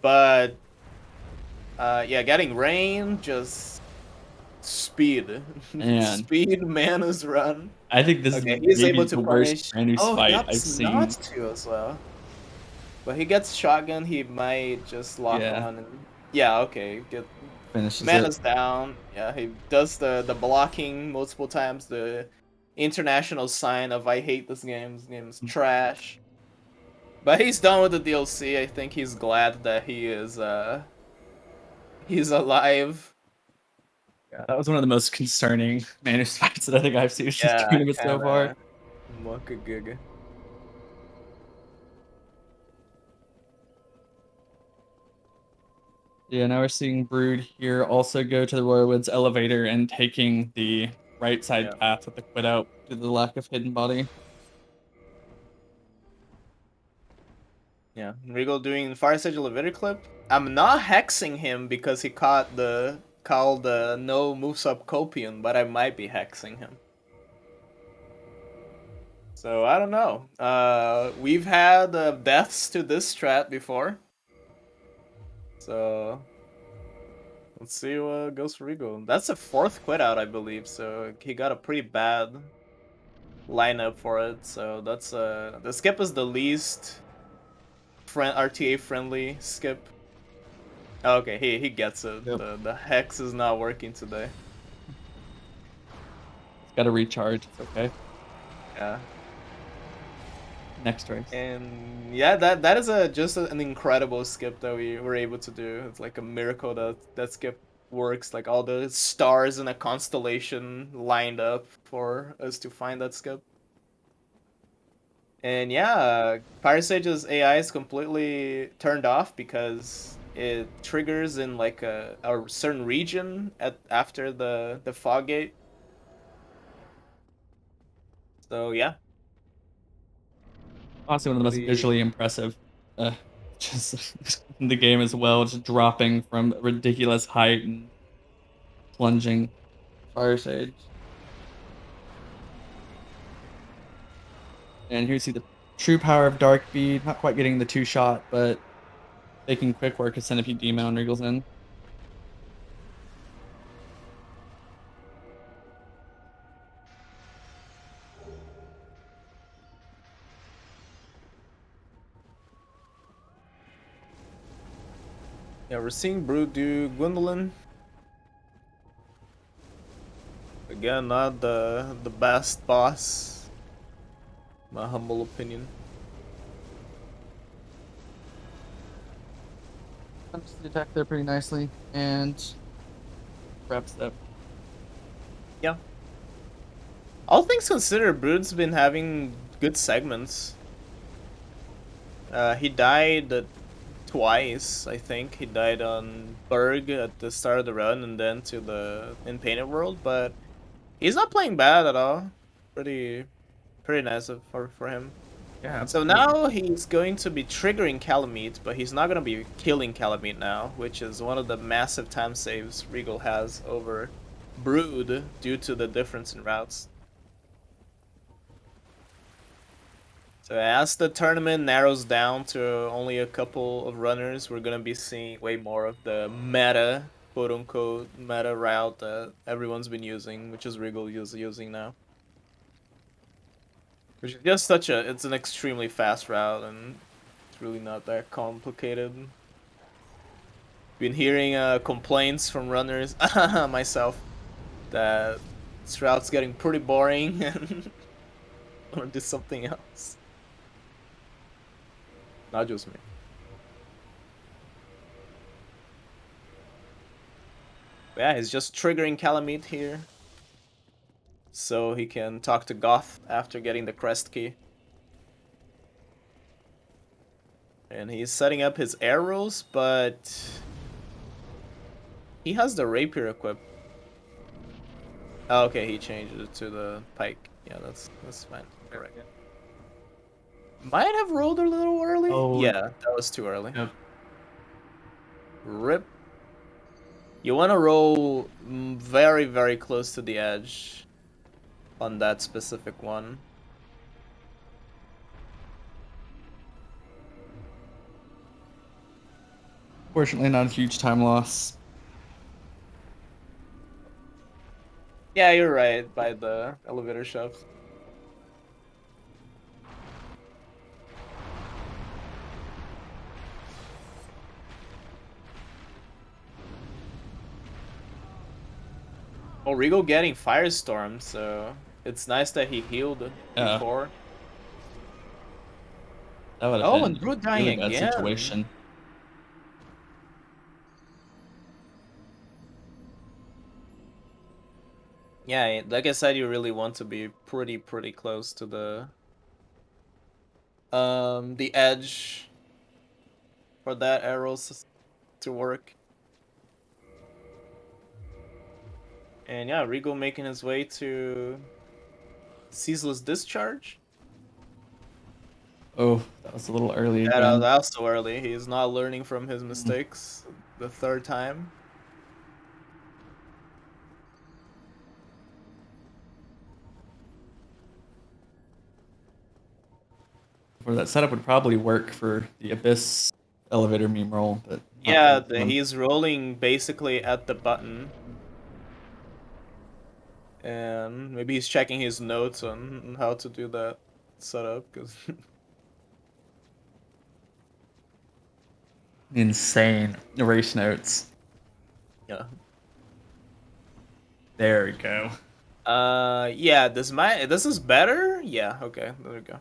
But, yeah, getting rain, just speed. Man, Speed, Mana's run. I think this is Okay, he's able maybe to the worst punish. Granu's Oh, he fight I've ups not seen. to as well. But he gets shotgun, he might just lock Yeah, on and yeah, okay, get finishes it. Mana's down. Yeah, he does the blocking multiple times, the international sign of I hate this game. This game is trash. But he's done with the DLC. I think he's glad that he's alive. Yeah, that was one of the most concerning Manus fights that I think I've seen this Yeah, tournament so far. kinda mucka giga. Yeah, now we're seeing Brood here also go to the Royal Woods elevator and taking the right Yeah. side path with the quit out due to the lack of hidden body. Yeah. Regal doing Fire Sage elevator clip. I'm not hexing him because he caught the called no moves up Copian, but I might be hexing him. So I don't know. We've had deaths to this strat before. So let's see what goes for Rego. That's a 4th quit out, I believe. So he got a pretty bad lineup for it. So that's the skip is the least RTA friendly skip. Okay, he gets it. Yep. The hex is not working today. It's got to recharge. It's okay. Yeah. Next race. And yeah, that is an incredible skip that we were able to do. It's like a miracle that skip works. Like all the stars in a constellation lined up for us to find that skip. And yeah, Pirate Sage's AI is completely turned off because it triggers in like a certain region after the fog gate. So yeah, Honestly, one of the most pretty visually impressive, uh, just in the game as well. Just dropping from ridiculous height and plunging. Fire Sage. And here you see the true power of Dark Bead. Not quite getting the 2-shot, but making quick work of Centipede Demon and Wriggles in. yeah. We're seeing Brood do Gwendolyn. Again, not the best boss. My humble opinion. Comes the attack there pretty nicely and wraps it up. Yeah. All things considered, Brood's been having good segments. He died twice, I think. He died on Berg at the start of the run and then to the in Painted World, but he's not playing bad at all. Pretty nice for him. Yeah, So absolutely. now he's going to be triggering Calamite, but he's not going to be killing Calamite now, which is one of the massive time saves Regal has over Brood due to the difference in routes. So as the tournament narrows down to only a couple of runners, we're going to be seeing way more of the meta, quote-unquote, meta route that everyone's been using, which is Regal using now. Which is just it's an extremely fast route, and it's really not that complicated. Been hearing complaints from runners, myself, that this route's getting pretty boring and want to do something else. Not just me. But yeah, he's just triggering Calamite here, so he can talk to Goth after getting the crest key. And he's setting up his arrows, but he has the rapier equipped. Oh, okay, he changed it to the pike. Yeah, that's fine. Alright. Might have rolled a little early. Oh, Yeah, that was too early. yep. Rip. You want to roll very, very close to the edge on that specific one. Fortunately, not a huge time loss. Yeah, you're right, by the elevator shaft. Oh, Regal getting Firestorm, so it's nice that he healed Yeah, before. that would have Oh, been and a Brood really dying bad again. situation. Yeah, like I said, you really want to be pretty close to the edge for that arrows to work. And yeah, Regal making his way to Ceaseless Discharge. Oh, that was a little early Yeah, that again. was so early. He's not learning from his Mm, mistakes the 3rd time. For that setup would probably work for the Abyss elevator meme roll, but not for Yeah, this one. he's rolling basically at the button. And maybe he's checking his notes on how to do that setup, because Insane race notes. yeah. There we go. Yeah, this is better? Yeah, okay, there we go.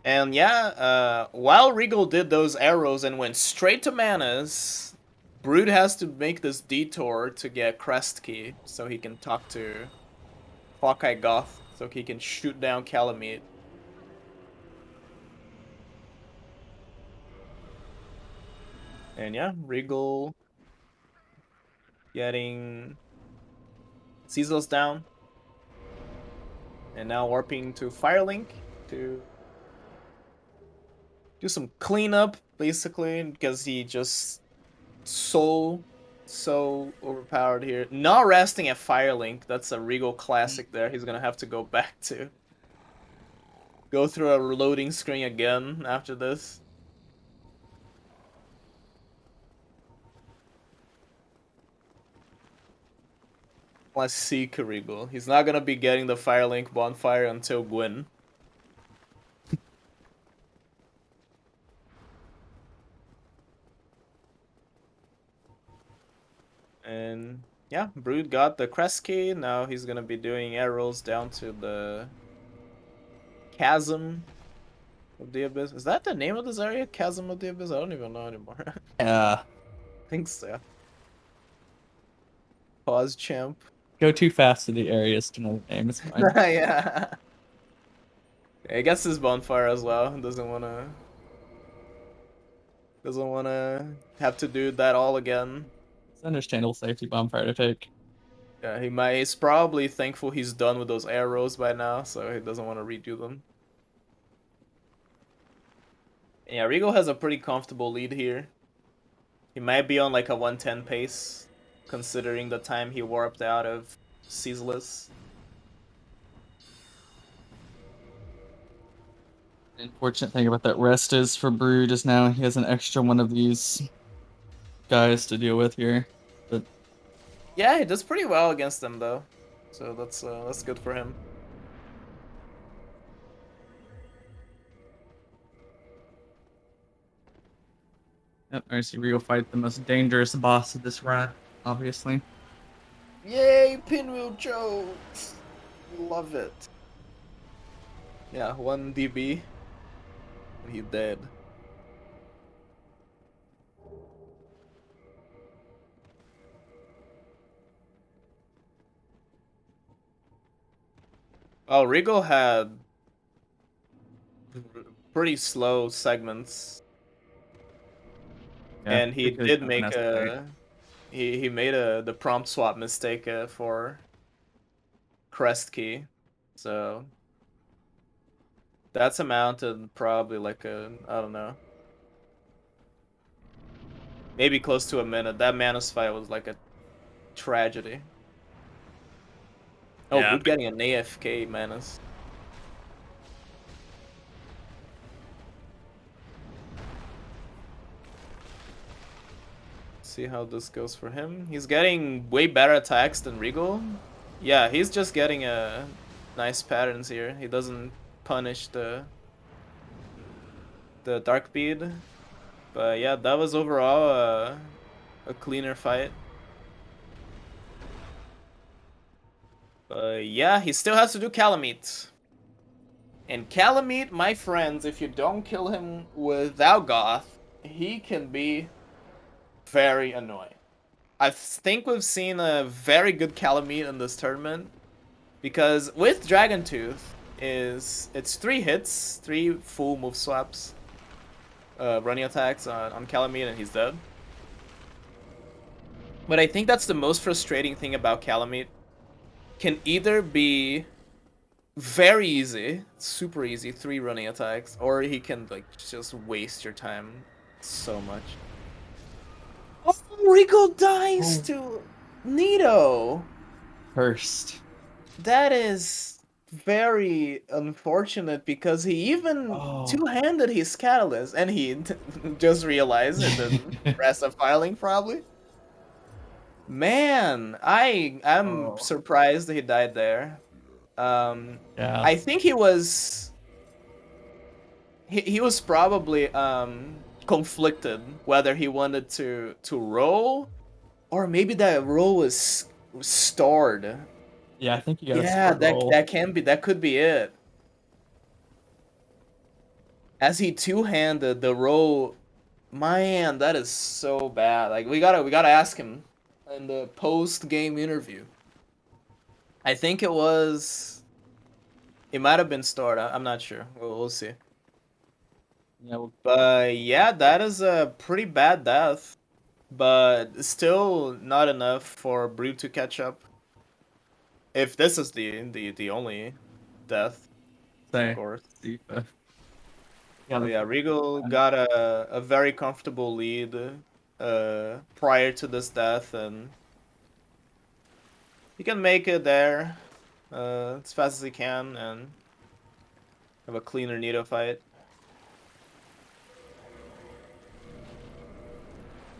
And yeah, while Regal did those arrows and went straight to Manas, Brood has to make this detour to get Crest Key so he can talk to Hawkeye Goth so he can shoot down Calamite. And yeah, Regal getting Caesar's down. And now warping to Firelink to do some cleanup, basically, because he just so overpowered here. Not resting at Firelink. That's a Regal classic there. He's gonna have to go back to. Go through a loading screen again after this. Let's see Regal. He's not gonna be getting the Firelink bonfire until Gwyn. And yeah, Brood got the Crest Key. Now he's gonna be doing arrows down to the Chasm of the Abyss. Is that the name of this area? Chasm of the Abyss? I don't even know anymore. I Yeah. think so. Pause champ. Go too fast to the areas to know the name. It's fine. Yeah. I guess his bonfire as well. Doesn't wanna have to do that all again. It's an understandable safety bonfire to take. Yeah, he's probably thankful he's done with those arrows by now, so he doesn't want to redo them. Yeah, Regal has a pretty comfortable lead here. He might be on like a 110 pace, considering the time he warped out of Ceaseless. The unfortunate thing about that rest is for Brood is now he has an extra one of these guys to deal with here. But Yeah, he does pretty well against them though, so that's good for him. yep, I see Regal fight the most dangerous boss of this run, obviously. Yay, Pinwheel jokes! Love it. Yeah, 1 DB, and he dead. Oh, Regal had pretty slow segments, Yeah, and he particularly did jumping make us away. he made the prompt swap mistake for Crest Key, so that's amounted probably like I don't know, maybe close to a minute. That Manus fight was like a tragedy. Oh, Yeah, Brood getting an AFK Manus. See how this goes for him. He's getting way better attacks than Regal. Yeah, he's just getting a nice patterns here. He doesn't punish the Dark Bead. But yeah, that was overall a cleaner fight. But yeah, he still has to do Calamite. And Calamite, my friends, if you don't kill him without Goth, he can be very annoying. I think we've seen a very good Calamite in this tournament. Because with Dragon Tooth, it's 3 hits, 3 full move swaps, running attacks on Calamite, and he's dead. But I think that's the most frustrating thing about Calamite. Can either be very easy, super easy, 3 running attacks, or he can like just waste your time so much. Oh, Rico dies Oh. to Nito. Cursed. That is very unfortunate because he even Oh. two-handed his catalyst and he just realized and then pressed a filing probably. Man, I'm Oh. surprised he died there. Um, Yeah. I think he was probably conflicted whether he wanted to roll or maybe that roll was stored. Yeah, I think you got a Yeah, stored roll. that could be it. As he two-handed the roll, man, that is so bad. Like we gotta ask him in the post-game interview. I think it might have been stored. I'm not sure. We'll see. Yeah, well, But yeah, that is a pretty bad death. But still not enough for Brew to catch up. If this is the only death, of say. course. See, yeah, But the yeah, Regal got a very comfortable lead prior to this death, and he can make it there as fast as he can and have a cleaner Nito fight.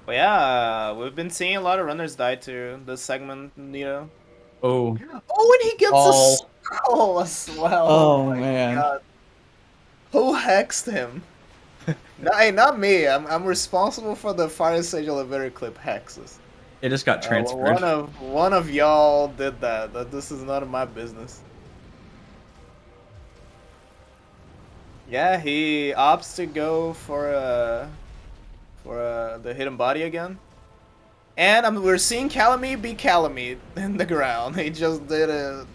But yeah, we've been seeing a lot of runners die too this segment, Nito. oh, Oh, and he gets a all. skull as well. Oh Oh my man, god. Who hexed him? No, hey, not me. I'm responsible for the Fire Sage Elevator clip hexes. it just got transferred. One of y'all did that. This is none of my business. Yeah, he opts to go for the hidden body again. And we're seeing Calamite be Calamite in the ground. He just did a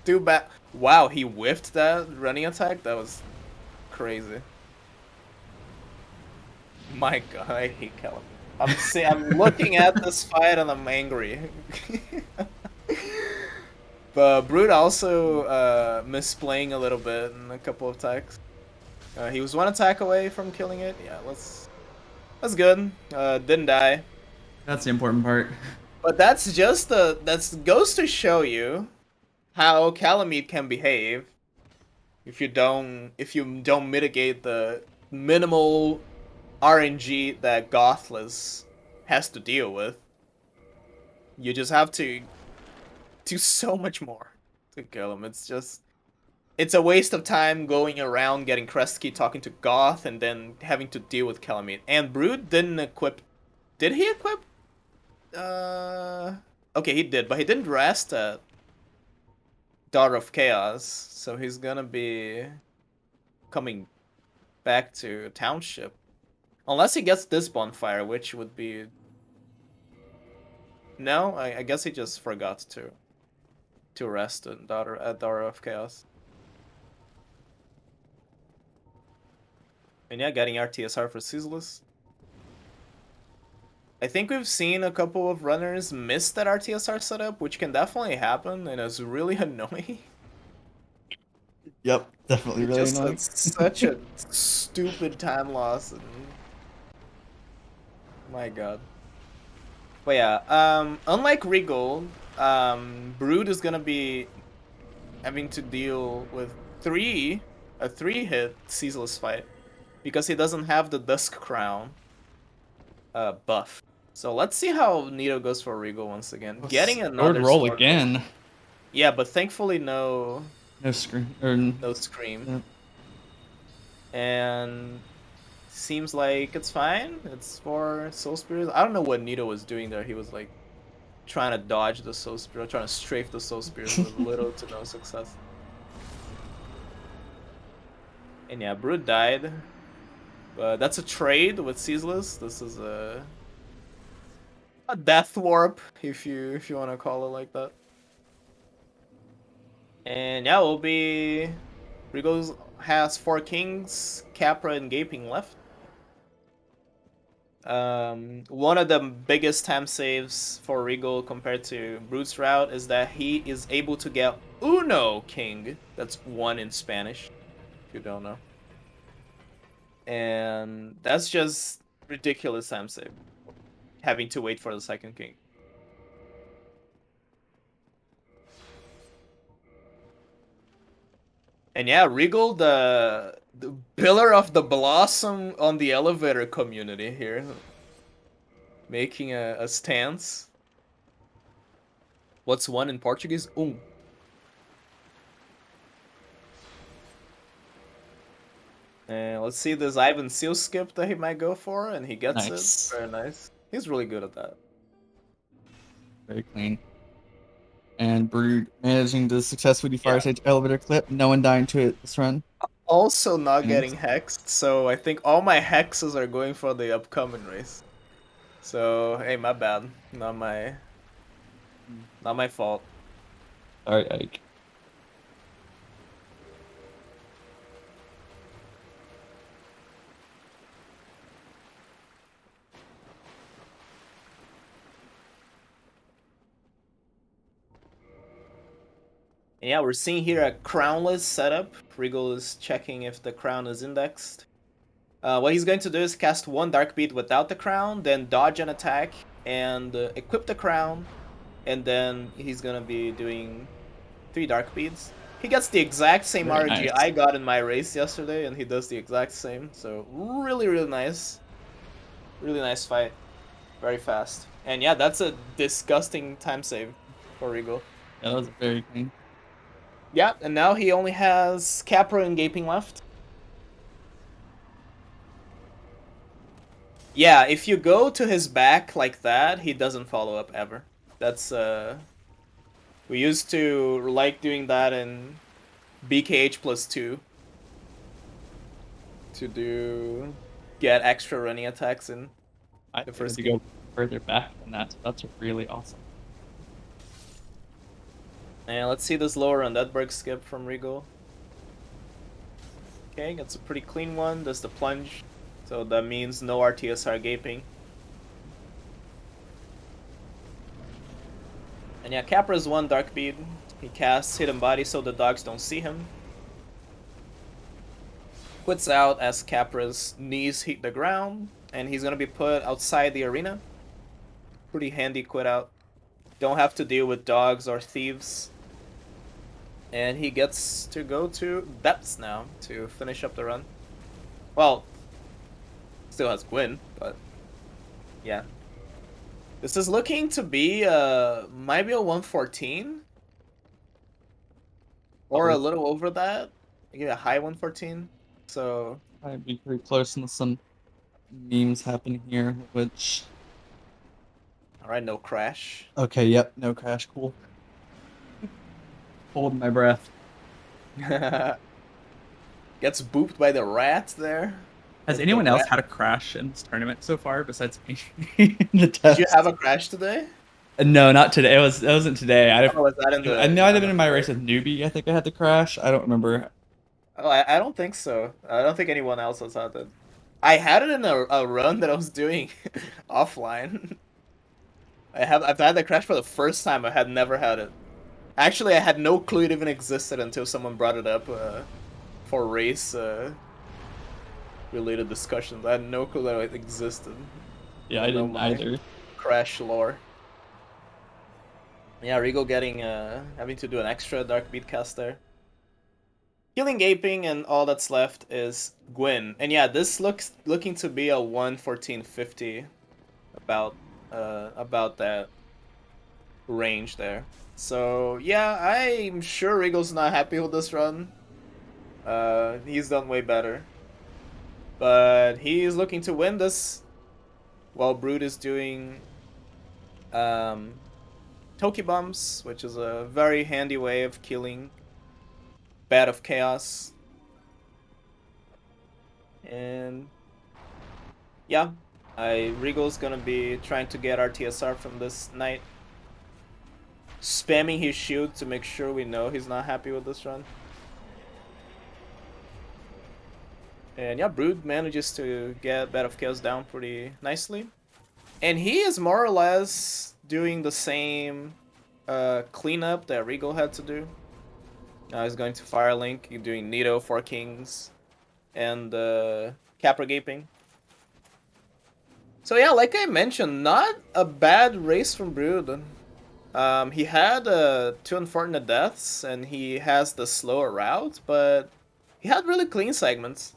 too bad. Wow, he whiffed that running attack. That was crazy. My God, I hate Calamite. I'm looking at this fight and I'm angry. But Brood also misplaying a little bit in a couple of attacks. He was one attack away from killing it. Yeah, that's good. Didn't die. That's the important part. But that's just that's goes to show you how Calamite can behave if you don't mitigate the minimal RNG that Gothless has to deal with. You just have to do so much more to kill him. It's a waste of time going around getting Kresge talking to Goth and then having to deal with Calamite. And Brood didn't equip. Did he equip? Okay, he did, but he didn't rest at Daughter of Chaos, so he's gonna be coming back to Township. Unless he gets this bonfire, which would be. No, I guess he just forgot to rest at Daughter of Chaos. And yeah, getting RTSR for Ceaseless. I think we've seen a couple of runners miss that RTSR setup, which can definitely happen, and it's really annoying. Yep, definitely It's really just annoying. such a stupid time loss, and my god. But yeah, unlike Regal, Brood is gonna be having to deal with a three-hit ceaseless fight because he doesn't have the Dusk Crown buff. So let's see how Nito goes for Regal once again. Getting Stored another roll sword roll. again. Yeah, but thankfully No screen or no scream. uh, And seems like it's fine. It's for Soul Spears. I don't know what Nito was doing there. He was like trying to dodge the Soul Spear, trying to strafe the Soul Spears with little to no success. And yeah, Brood died. But that's a trade with Ceaseless. This is a death warp, if you want to call it like that. And yeah, we'll be Rigos has 4 kings, Capra and Gaping left. One of the biggest time saves for Regal compared to Brute's route is that he is able to get Uno King. That's one in Spanish, if you don't know. And that's just ridiculous time save, having to wait for the second king. And yeah, Regal, the pillar of the blossom on the elevator community here, making a stance. What's one in Portuguese? And let's see this Ivan Seal skip that he might go for, and he gets it. Nice. Very nice. He's really good at that. Very clean. And Brood managing to successfully Yeah. fire stage elevator clip. No one dying to it this run. Also not Innings. getting hexed, so I think all my hexes are going for the upcoming race. So hey, my bad. Not my fault. Sorry, Ike. Yeah, we're seeing here a crownless setup. Regal is checking if the crown is indexed. What he's going to do is cast one Dark Beat without the crown, then dodge an attack, and equip the crown, and then he's gonna be doing 3 Dark Beats. He gets the exact same Very RNG nice. I got in my race yesterday, and he does the exact same. So really, really nice. Really nice fight. Very fast. And yeah, that's a disgusting time save for Regal. Yeah, that was very clean. Yeah, and now he only has Capra and Gaping left. Yeah, if you go to his back like that, he doesn't follow up ever. That's we used to like doing that in BKH +2 to get extra running attacks in I the had first to game. go further back than that, so that's really awesome. And let's see this lower Undeadberg skip from Regal. Okay, that's a pretty clean one. Does the plunge. So that means no RTSR gaping. And yeah, Capra's one Dark Bead. He casts Hidden Body so the dogs don't see him. Quits out as Capra's knees hit the ground, and he's gonna be put outside the arena. Pretty handy quit out. Don't have to deal with dogs or thieves. And he gets to go to Depths now to finish up the run. Well, still has Gwyn, but yeah. This is looking to be might be a 114. Or a little over that. Maybe a high 114. So I'd be pretty close unless some memes happen here, which alright, no crash. okay, yep, no crash, cool. Holding my breath. Gets booped by the rat there. Has The anyone else rat. had a crash in this tournament so far besides me in the Did you have test? a crash today? No, not today. It wasn't today. Oh, was that in I the know I'd have on been the in my race flight? with newbie. I think I had the crash. I don't remember. Oh, I don't think so. I don't think anyone else has had it. I had it in a run that I was doing offline. I've had the crash for the first time. I had never had it. Actually, I had no clue it even existed until someone brought it up for race related discussions. I had no clue that it existed. Yeah, I Don't know didn't my either. crash lore. Yeah, Regal getting having to do an extra dark beat cast there. Healing Gaping, and all that's left is Gwyn. And yeah, this looking to be a 11450 about that range there. So yeah, I'm sure Regal's not happy with this run. He's done way better. But he's looking to win this while Brood is doing Toki Bombs, which is a very handy way of killing Bat of Chaos. And yeah, Regal's gonna be trying to get RTSR from this knight. Spamming his shield to make sure we know he's not happy with this run. And yeah, Brood manages to get Bat of Chaos down pretty nicely. And he is more or less doing the same cleanup that Regal had to do. Now he's going to Firelink, doing Nito, 4 Kings, and Capra Gaping. So yeah, like I mentioned, not a bad race from Brood. He had two unfortunate deaths, and he has the slower route, but he had really clean segments.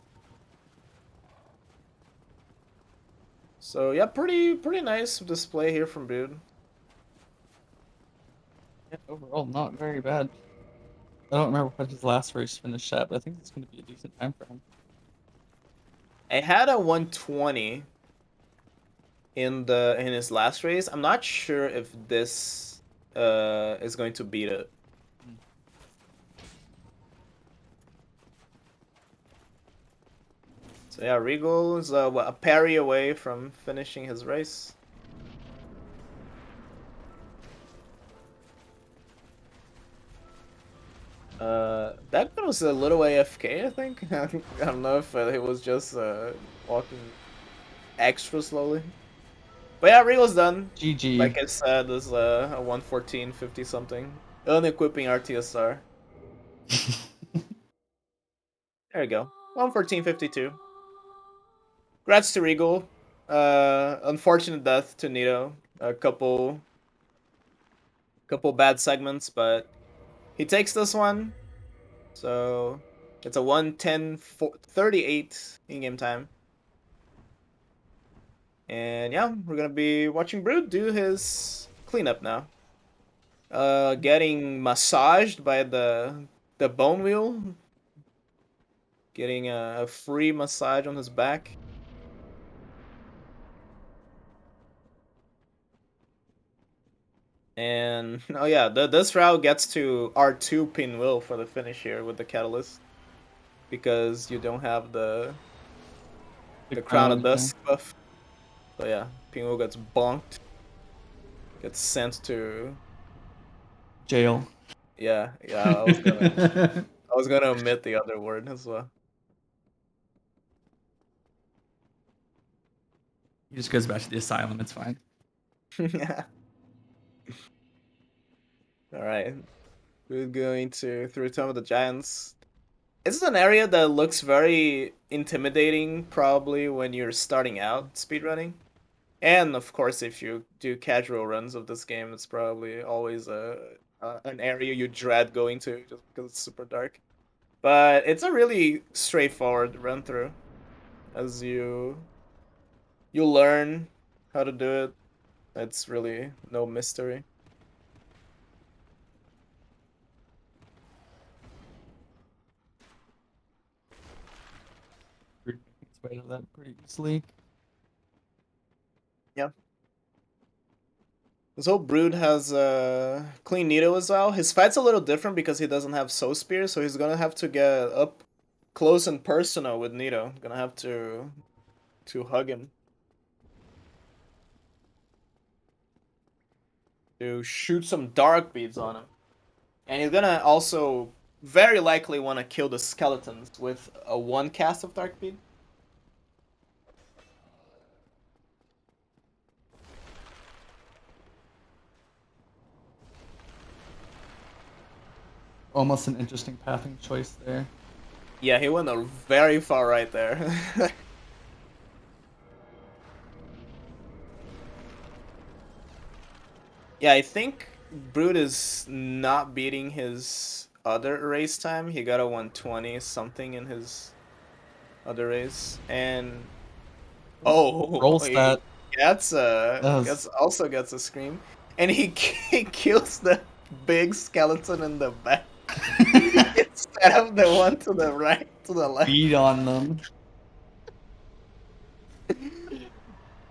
So yeah, pretty nice display here from Brood. Yeah, overall, not very bad. I don't remember what his last race finished at, but I think it's going to be a decent time for him. I had a 120 in his last race. I'm not sure if this is going to beat it. Hmm. So yeah, Regal is a parry away from finishing his race. That one was a little AFK, I think. I don't know if it was just walking extra slowly. But yeah, Regal's done. Like GG. I said, this is a 114.50 something. Unequipping RTSR. There you go. 114.52. Congrats to Regal. Unfortunate death to Nito. A couple bad segments, but he takes this one. So it's a 110.38 in-game time. And yeah, we're gonna be watching Brood do his cleanup now. Getting massaged by the bone wheel. Getting a free massage on his back. And oh yeah, this route gets to R2 pinwheel for the finish here with the catalyst. Because you don't have the crown of Yeah. dust buff. So yeah, pinwheel gets bonked. Gets sent to Jail. yeah, I was gonna omit the other word as well. He just goes back to the asylum. It's fine. Yeah. Alright. We're going to through Tomb of the Giants. This is an area that looks very intimidating probably when you're starting out speedrunning. And of course if you do casual runs of this game, it's probably always an area you dread going to just because it's super dark. But it's a really straightforward run through as you learn how to do it. It's really no mystery. Making its way to that pretty easily. Yeah. This whole Brood has clean Nito as well. His fight's a little different because he doesn't have Soul Spear, so he's gonna have to get up close and personal with Nito. Gonna have to hug him. To shoot some dark beads on him. And he's gonna also very likely want to kill the skeletons with a one cast of dark bead. Almost an interesting pathing choice there. Yeah, he went a very far right there. Yeah, I think Brood is not beating his other race time. He got a 120 something in his other race. And oh, Rolls he that. gets also gets a scream. And he kills the big skeleton in the back instead of the one to the right, to the left. Beat on them.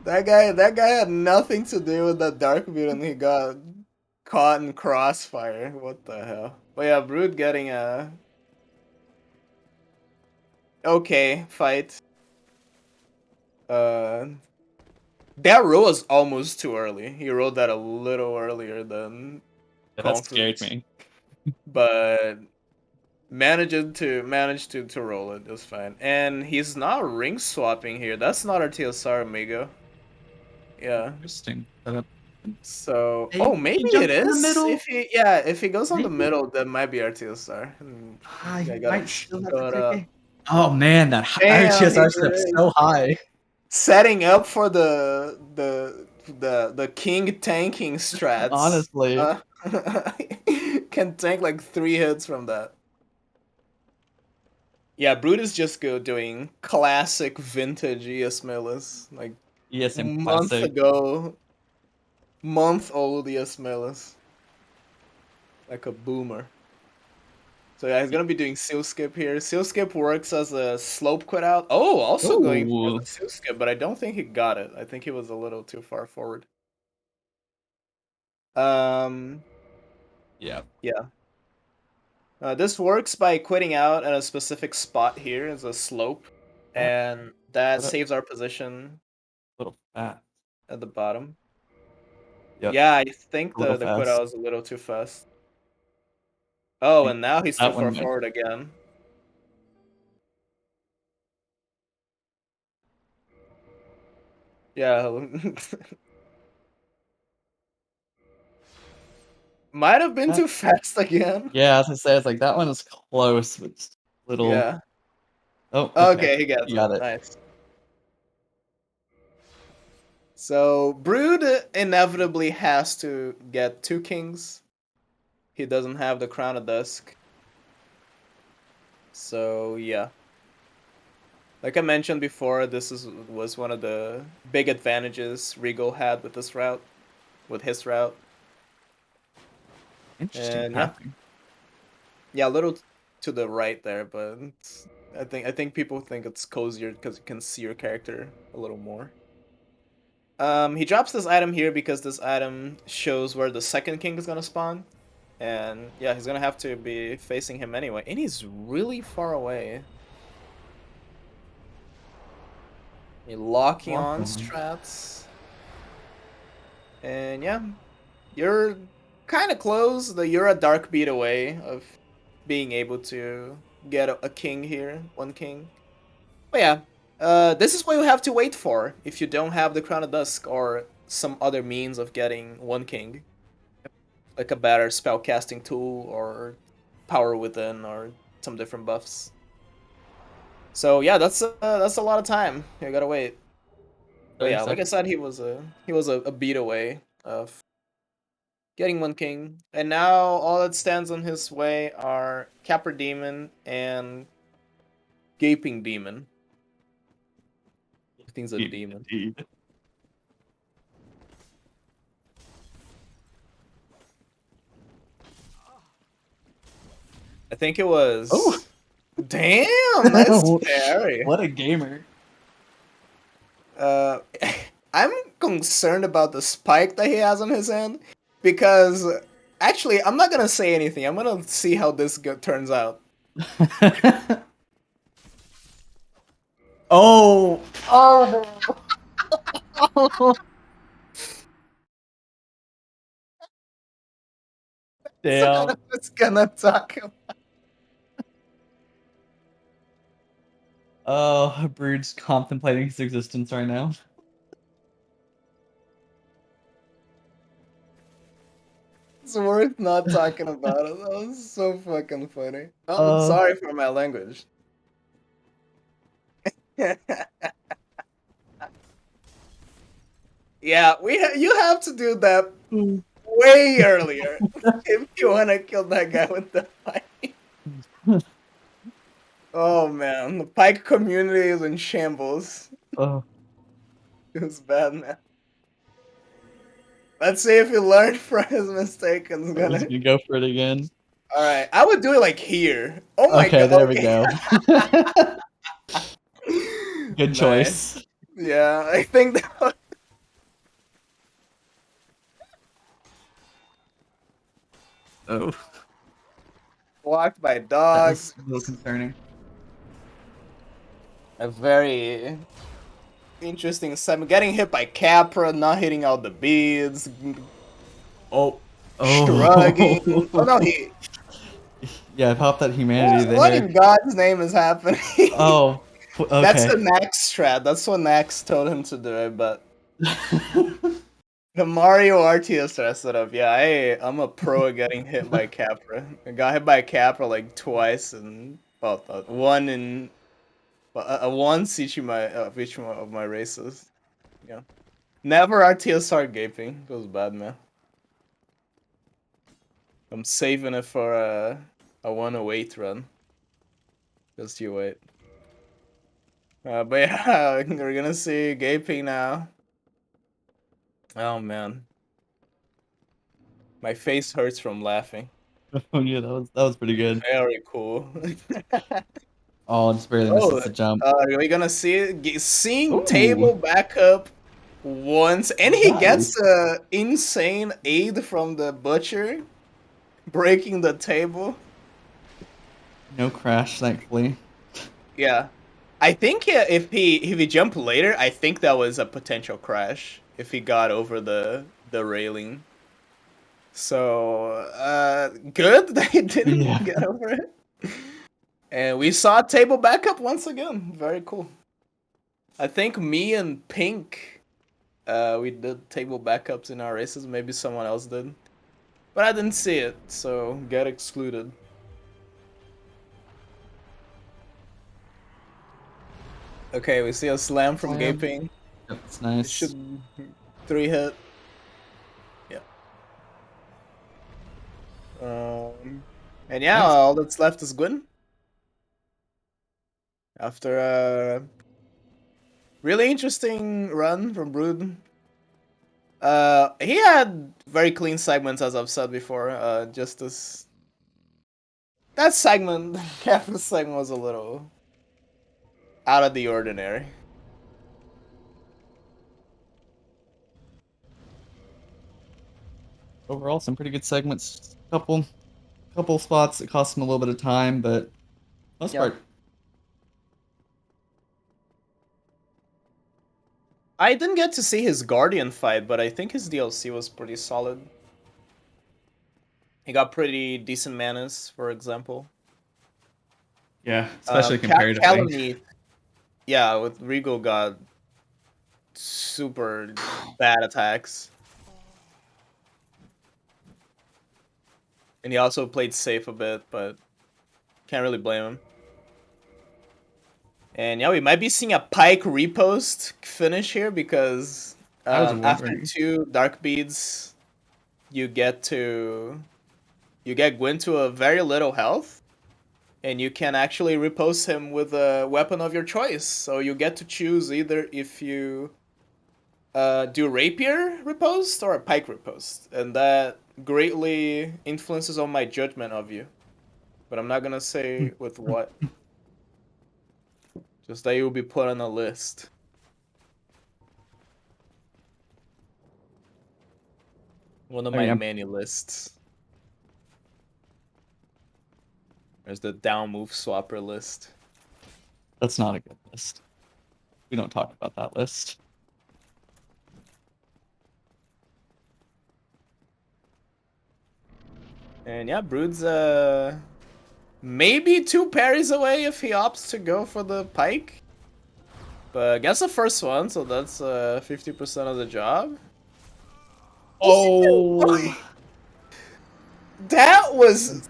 That guy had nothing to do with that dark beat and he got caught in crossfire. What the hell? But yeah, Brood getting a okay fight. Uh, that roll was almost too early. He rolled that a little earlier than Yeah, that scared confidence, me. but managed to roll it just fine. And he's not ring swapping here. That's not our TSR amigo. Yeah. Interesting setup. So, Maybe oh, he maybe it jumps in the is. middle. If he goes on the Maybe. middle, that might be RTSR. He I got him might still have to shut take up. it. Oh man, that Damn, he RTSR setup's did. so high. Setting up for the the king tanking strats. Honestly. Can tank like 3 hits from that. Yeah, Brute is just good doing classic vintage Eosmelis. Like ESM month classic. ago, month old Eosmelis. Like a boomer. So yeah, he's gonna be doing seal skip here. Seal skip works as a slope quit out. Oh, also going for Oh. the seal skip, but I don't think he got it. I think he was a little too far forward. Um, Yeah. yeah. This works by quitting out at a specific spot here as a slope, That and that a saves our position little fast. at the bottom. Yep. Yeah, I think A little the quit out fast. was a little too fast. Oh, Think and now he's too that far one might. forward again. Yeah. Might have been That, too fast again. yeah, as I say, it's like that one is close, but just little. Yeah. Oh, okay. Okay, he gets You it. got it. Nice. So Brood inevitably has to get 2 kings. He doesn't have the Crown of Dusk. So yeah. Like I mentioned before, was one of the big advantages Regal had with this route, with his route. Interesting And yeah. pathing. Yeah, a little to the right there, but I think people think it's cozier because you can see your character a little more. He drops this item here because this item shows where the second king is gonna spawn. And yeah, he's gonna have to be facing him anyway. And he's really far away. He locking Walk on on. strats. And yeah, you're kind of close. You're a dark beat away of being able to get a king here, 1 king. But yeah, this is what you have to wait for if you don't have the Crown of Dusk or some other means of getting 1 king. Like a better spellcasting tool or power within or some different buffs. So yeah, that's a lot of time. You gotta wait. But 30 yeah, like I seconds. said, he was a beat away of getting 1 king, and now all that stands on his way are Capper Demon and Gaping Demon. I think it's a demon. Indeed. I think it Oh, was. Damn, nice parry. what a gamer. Uh, I'm concerned about the spike that he has on his hand because actually, I'm not gonna say anything. I'm gonna see how this turns out. Oh, oh, no. So I Damn. was gonna talk. Oh, Brood's contemplating his existence right now. It's worth not talking about it. That was so fucking funny. Oh, Uh, sorry for my language. Yeah, you have to do that way earlier if you want to kill that guy with the pike. Oh man, the pike community is in shambles. oh, It was bad, man. Let's see if he learned from his mistake and is he's gonna. gonna go for it again. All right, I would do it like here. Oh my Okay, god. there we Okay. go. Good Nice. choice. Yeah, I think that was Oh, blocked by that is dogs. a little concerning. A very interesting segment. Getting hit by Capra, not hitting out the beads, Oh, shrugging. Oh no, oh. he. Yeah, pop that humanity What there. in God's name is happening? Oh, That's okay. the Nax strat. That's what Nax told him to do it, but the Mario RTS strat setup. Yeah, I'm a pro at getting hit by Capra. I got hit by Capra like twice, and well, one in once each of my races. Yeah. Never RTSR gaping. Goes bad, man. I'm saving it for a 108 run. Just you wait. But yeah, we're gonna see gaping now. Oh man, my face hurts from laughing. Oh yeah, that was pretty good. Very cool. Oh, just barely Oh, misses the jump. are we gonna see it? Seeing Ooh, table back up once, and he gets nice. insane aid from the butcher, breaking the table. No crash, thankfully. Yeah, I think if he jumped later, I think that was a potential crash if he got over the railing. So good that he didn't Yeah, get over it. And we saw table backup once again. Very cool. I think me and Pink, we did table backups in our races. Maybe someone else did, but I didn't see it, so get excluded. Okay, we see a slam from slam. Gaping. Yep, that's It nice. should 3 hit. Yeah. And yeah, Nice. all that's left is Gwyn. After a really interesting run from Brood. He had very clean segments, as I've said before. Just this that segment, half the segment was a little out of the ordinary. Overall, some pretty good segments. Couple spots that cost him a little bit of time, but most Yep. part, I didn't get to see his Guardian fight, but I think his DLC was pretty solid. He got pretty decent manas, for example. yeah, especially comparatively. Calumny, yeah, with Regal got super bad attacks. And he also played safe a bit, but can't really blame him. And yeah, we might be seeing a Pike repost finish here because I was after wondering. 2 Dark Beads, you get Gwyn to a very little health, and you can actually repost him with a weapon of your choice. So you get to choose either if you do Rapier repost or a Pike repost, and that greatly influences on my judgment of you. But I'm not gonna say with what. Just that you will be put on a list. One of I my mean, many lists. There's the down move swapper list. that's not a good list. We don't talk about that list. And yeah, Brood's maybe 2 parries away if he opts to go for the Pike. But I guess the first one, so that's 50% of the job. Oh, That was,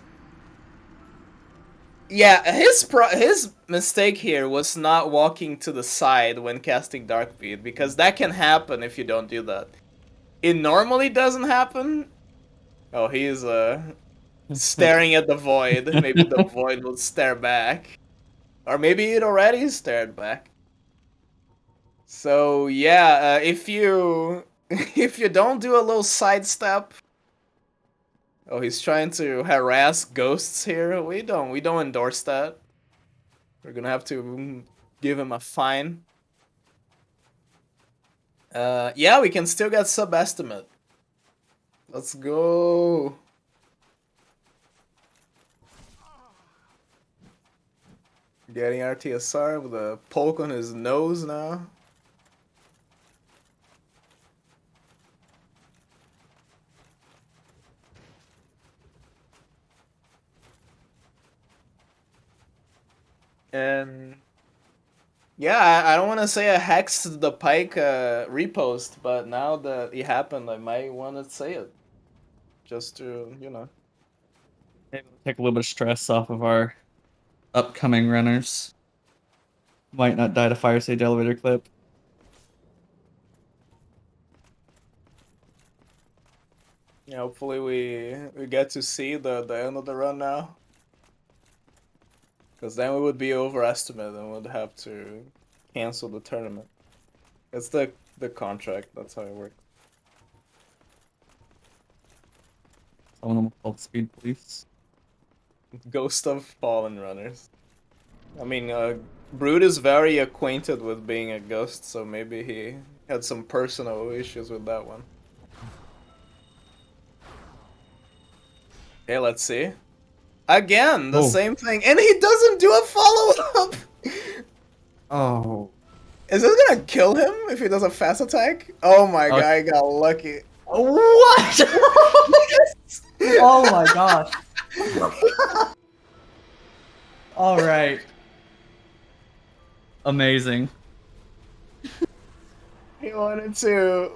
yeah, his mistake here was not walking to the side when casting Dark Bead, because that can happen if you don't do that. It normally doesn't happen. Oh, he's staring at the void. Maybe the void will stare back. Or maybe it already stared back. So yeah, if you if you don't do a little sidestep. Oh, he's trying to harass ghosts here. We don't endorse that. We're gonna have to give him a fine. Yeah, we can still get sub estimate. Let's go. Getting RTSR with a poke on his nose now. And yeah, I don't want to say I hexed the Pike repost, but now that it happened, I might want to say it. Just to. maybe take a little bit of stress off of our upcoming runners. Might not die to fire stage elevator clip. Yeah, hopefully we get to see the end of the run now. Because then we would be overestimated and would have to cancel the tournament. It's the contract, that's how it works. Some of them called speed police. Ghost of Fallen Runners. I mean, Brood is very acquainted with being a ghost, so maybe he had some personal issues with that one. Okay, let's see. Again, the same thing, and he doesn't do a follow-up! Oh. Is this gonna kill him if he does a fast attack? Oh my god, I got lucky. What? Oh my gosh. All right. Amazing. He wanted to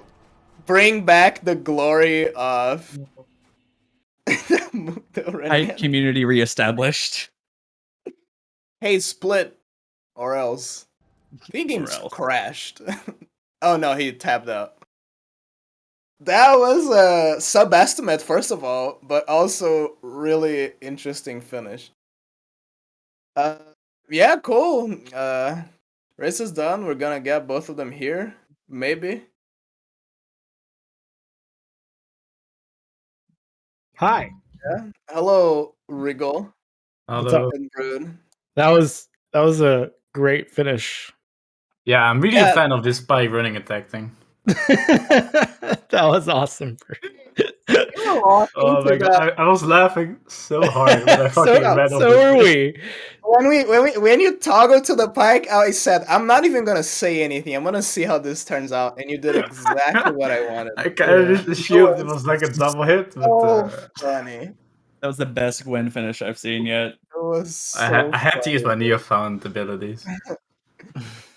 bring back the glory of Hype community reestablished. Hey, split, or else. The game's crashed. Oh no, he tapped out. That was a sub-estimate, first of all, but also really interesting finish. Yeah, cool. Race is done. We're gonna get both of them here, maybe. Hi. Yeah. Hello, Rigol. What's up? And Brood. That was a great finish. Yeah, I'm really a fan of this spy running attack thing. That was awesome. Oh my god, I was laughing so hard when I fucking read so were we. When you toggle to the pike, I said, I'm not even gonna say anything. I'm gonna see how this turns out, and you did exactly what I wanted. I kind of just assumed it was like a double hit, but funny. That was the best Gwen finish I've seen yet. It was so I had to use my Neofound abilities.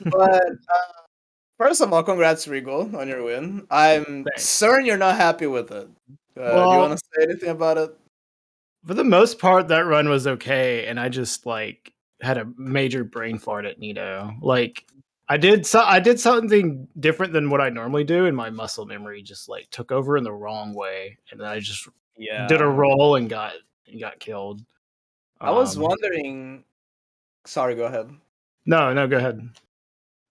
But first of all, congrats, Regal, on your win. I'm certain you're not happy with it. Do you want to say anything about it? For the most part, that run was okay, and I just like had a major brain fart at Nito. Like I did something different than what I normally do, and my muscle memory just like took over in the wrong way, and then I just did a roll and got killed. I was wondering. Sorry, go ahead. No, go ahead.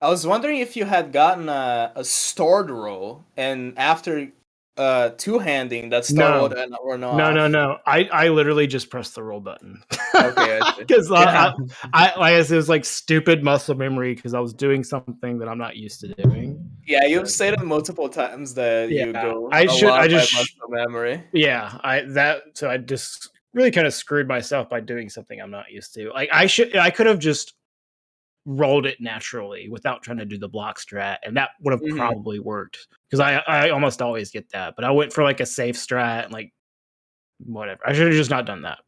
I was wondering if you had gotten a stored roll, and after two-handing that started or not. No. I literally just pressed the roll button. Okay, because I it was like stupid muscle memory because I was doing something that I'm not used to doing. Yeah, you've said it multiple times that you go. I just muscle memory. Yeah, so I just really kind of screwed myself by doing something I'm not used to. Like I could have just rolled it naturally without trying to do the block strat, and that would have probably worked because I almost always get that, but I went for like a safe strat and like whatever. I should have just not done that.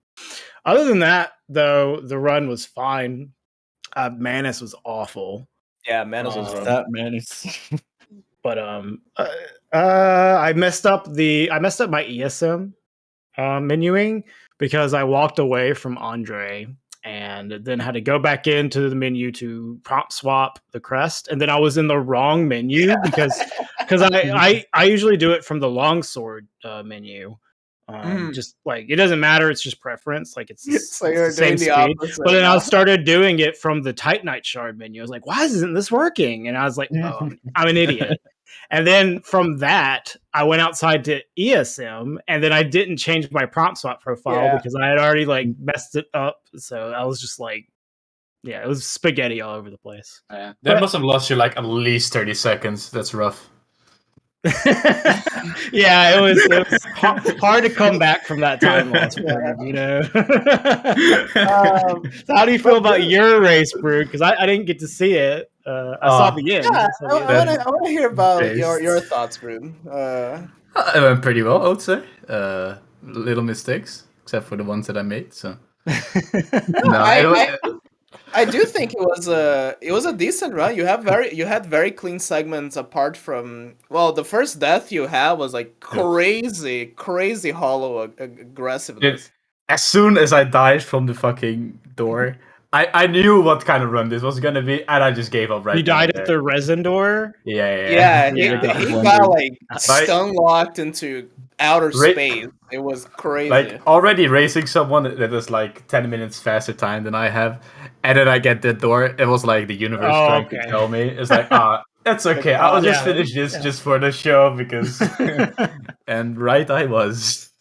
Other than that, though, the run was fine. Manus was awful. Yeah, Manus was rough. That Manus. But I messed up my ESM menuing because I walked away from Andre and then had to go back into the menu to prompt swap the crest, and then I was in the wrong menu because I usually do it from the longsword menu. Just like it doesn't matter, it's just preference. Like it's so you're the same doing speed. the opposite. But then I started doing it from the Titanite shard menu. I was like, why isn't this working? And I was like, oh, I'm an idiot. And then from that, I went outside to ESM, and then I didn't change my prompt swap profile because I had already like messed it up. So I was just like, yeah, it was spaghetti all over the place. Yeah. That must have lost you like at least 30 seconds. That's rough. Yeah, it was hard to come back from that time loss, you know. So how do you feel about your race, Brew? Because I didn't get to see it. I saw the end. Yeah, I want to hear about your thoughts, Brew. It went pretty well, I would say. Little mistakes, except for the ones that I made. So I do think it was a decent run. You had very clean segments apart from the first death you had was like crazy hollow aggressiveness. As soon as I died from the fucking door, I knew what kind of run this was gonna be, and I just gave up right. You died at the resin door? Yeah, he got like stun locked into outer Ra- space. It was crazy. Like already racing someone that is like 10 minutes faster time than I have, and then I get the door. It was like the universe Oh, trying okay. to tell me. It's like, that's okay. Like, I'll just yeah, finish this yeah. just for the show because. And right, I was.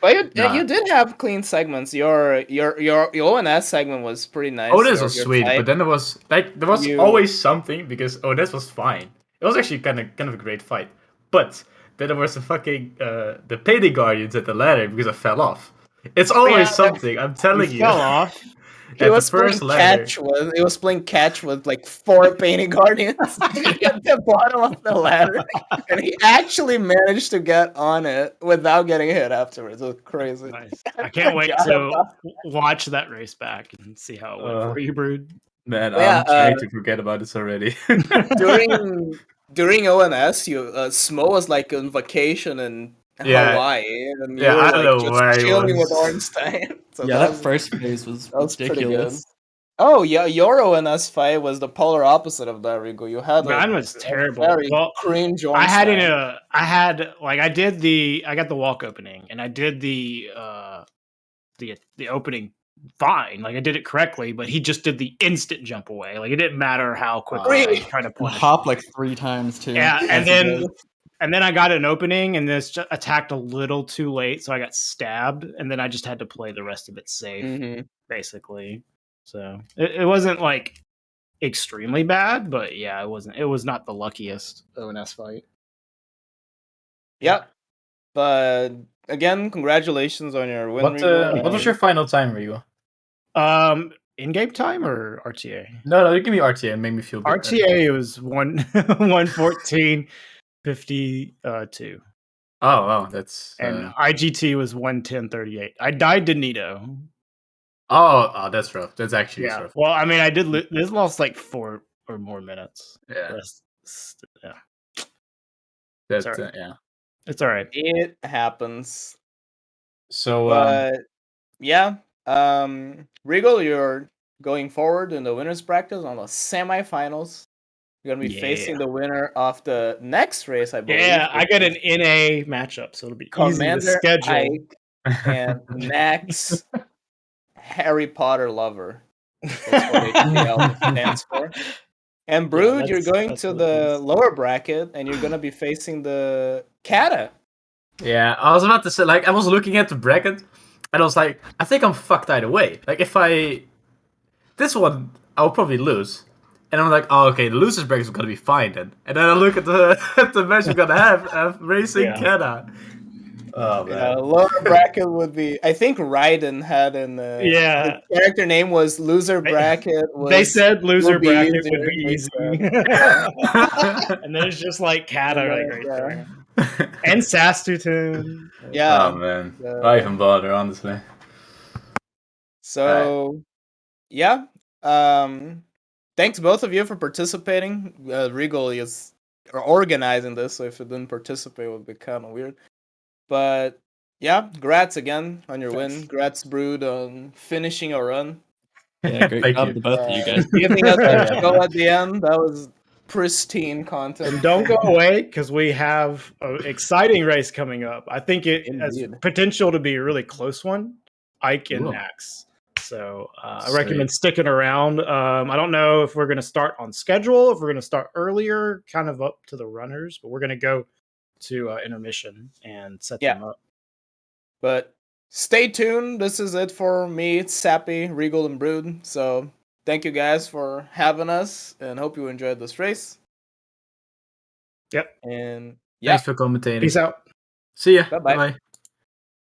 But you, Nah. you did have clean segments. Your ONS segment was pretty nice. Otis your, was your sweet, fight. but then there was You- always something because Otis was fine. It was actually kind of a great fight, but then there was the fucking the Payday Guardians at the ladder because I fell off. It's always Yeah, something. I'm telling you. fell off. He At the was playing first ladder. catch with like 4 painting guardians at the bottom of the ladder, and he actually managed to get on it without getting hit afterwards. It was crazy. Nice. I can't wait God, to watch that race back and see how it went for you, Brood. Man, Yeah, I'm trying to forget about this already. during ONS, Smo was like on vacation in Yeah. Hawaii, and you Yeah, were I don't like know just where he chilling with was. Ornstein. So Yeah, that first phase was that was pretty good. ridiculous. Oh yeah, your ONS fight was the polar opposite of that, Rigo. You had Mine was a terrible. very Well, cringe I had Ornstein. I got the walk opening and I did the opening fine. Like I did it correctly, but he just did the instant jump away. Like it didn't matter how quickly I Really? tried to You punish. hop like 3 times too. Yeah, as he does. and then I got an opening and this just attacked a little too late, so I got stabbed, and then I just had to play the rest of it safe, Mm-hmm. basically. So it wasn't like extremely bad, but yeah, it was not the luckiest ONS fight. Yep. But again, congratulations on your win, Rigo. What was your final time, Rigo? In-game time or RTA? No, you give me RTA and make me feel better. RTA was 114.52. Oh, that's. And IGT was 110.38. I died to Nito. Oh, that's rough. That's actually rough. Well, I mean, I did this lost like 4 or more minutes. Yeah. Yeah. That's Sorry. yeah. It's all right. It happens. So, But yeah, Rigo, you're going forward in the winners bracket on the semifinals. You're gonna be facing the winner of the next race, I believe. Yeah, I which got is an NA matchup, so it'll be easy to Commander schedule. Ike and Max Harry Potter lover. That's what HPL stands for. And Brood, you're going to the lower bracket, and you're gonna be facing the Kata. yeah, I was about to say, like, I was looking at the bracket, and I was like, I think I'm fucked either way. Like, this one, I'll probably lose. And I'm like, oh, okay, the losers bracket is gonna be fine then. And then I look at the at the match we're gonna have racing Kata. Oh man. Lower bracket would be. I think Raiden had his character name was loser bracket. They said loser bracket easier, would be easy. And then it's just like Kata right there. And Sastutoon. Yeah. Oh man. Why even bother, honestly? So, yeah. Thanks both of you for participating. Regal is organizing this, so if you didn't participate, it would be kind of weird. But yeah, congrats again on your win. Congrats, Brood, on finishing a run. Yeah, great job to both of you guys. Giving us a show at the end. That was pristine content. And don't go away because we have an exciting race coming up. I think it has potential to be a really close one. Ike and Max. So I recommend sticking around. I don't know if we're going to start on schedule, if we're going to start earlier, kind of up to the runners, but we're going to go to intermission and set them up. But stay tuned. This is it for me. It's Sappy, Regal, and Brood. So thank you guys for having us, and hope you enjoyed this race. Yep. And thanks for commentating. Peace out. See ya. Bye-bye. Bye-bye.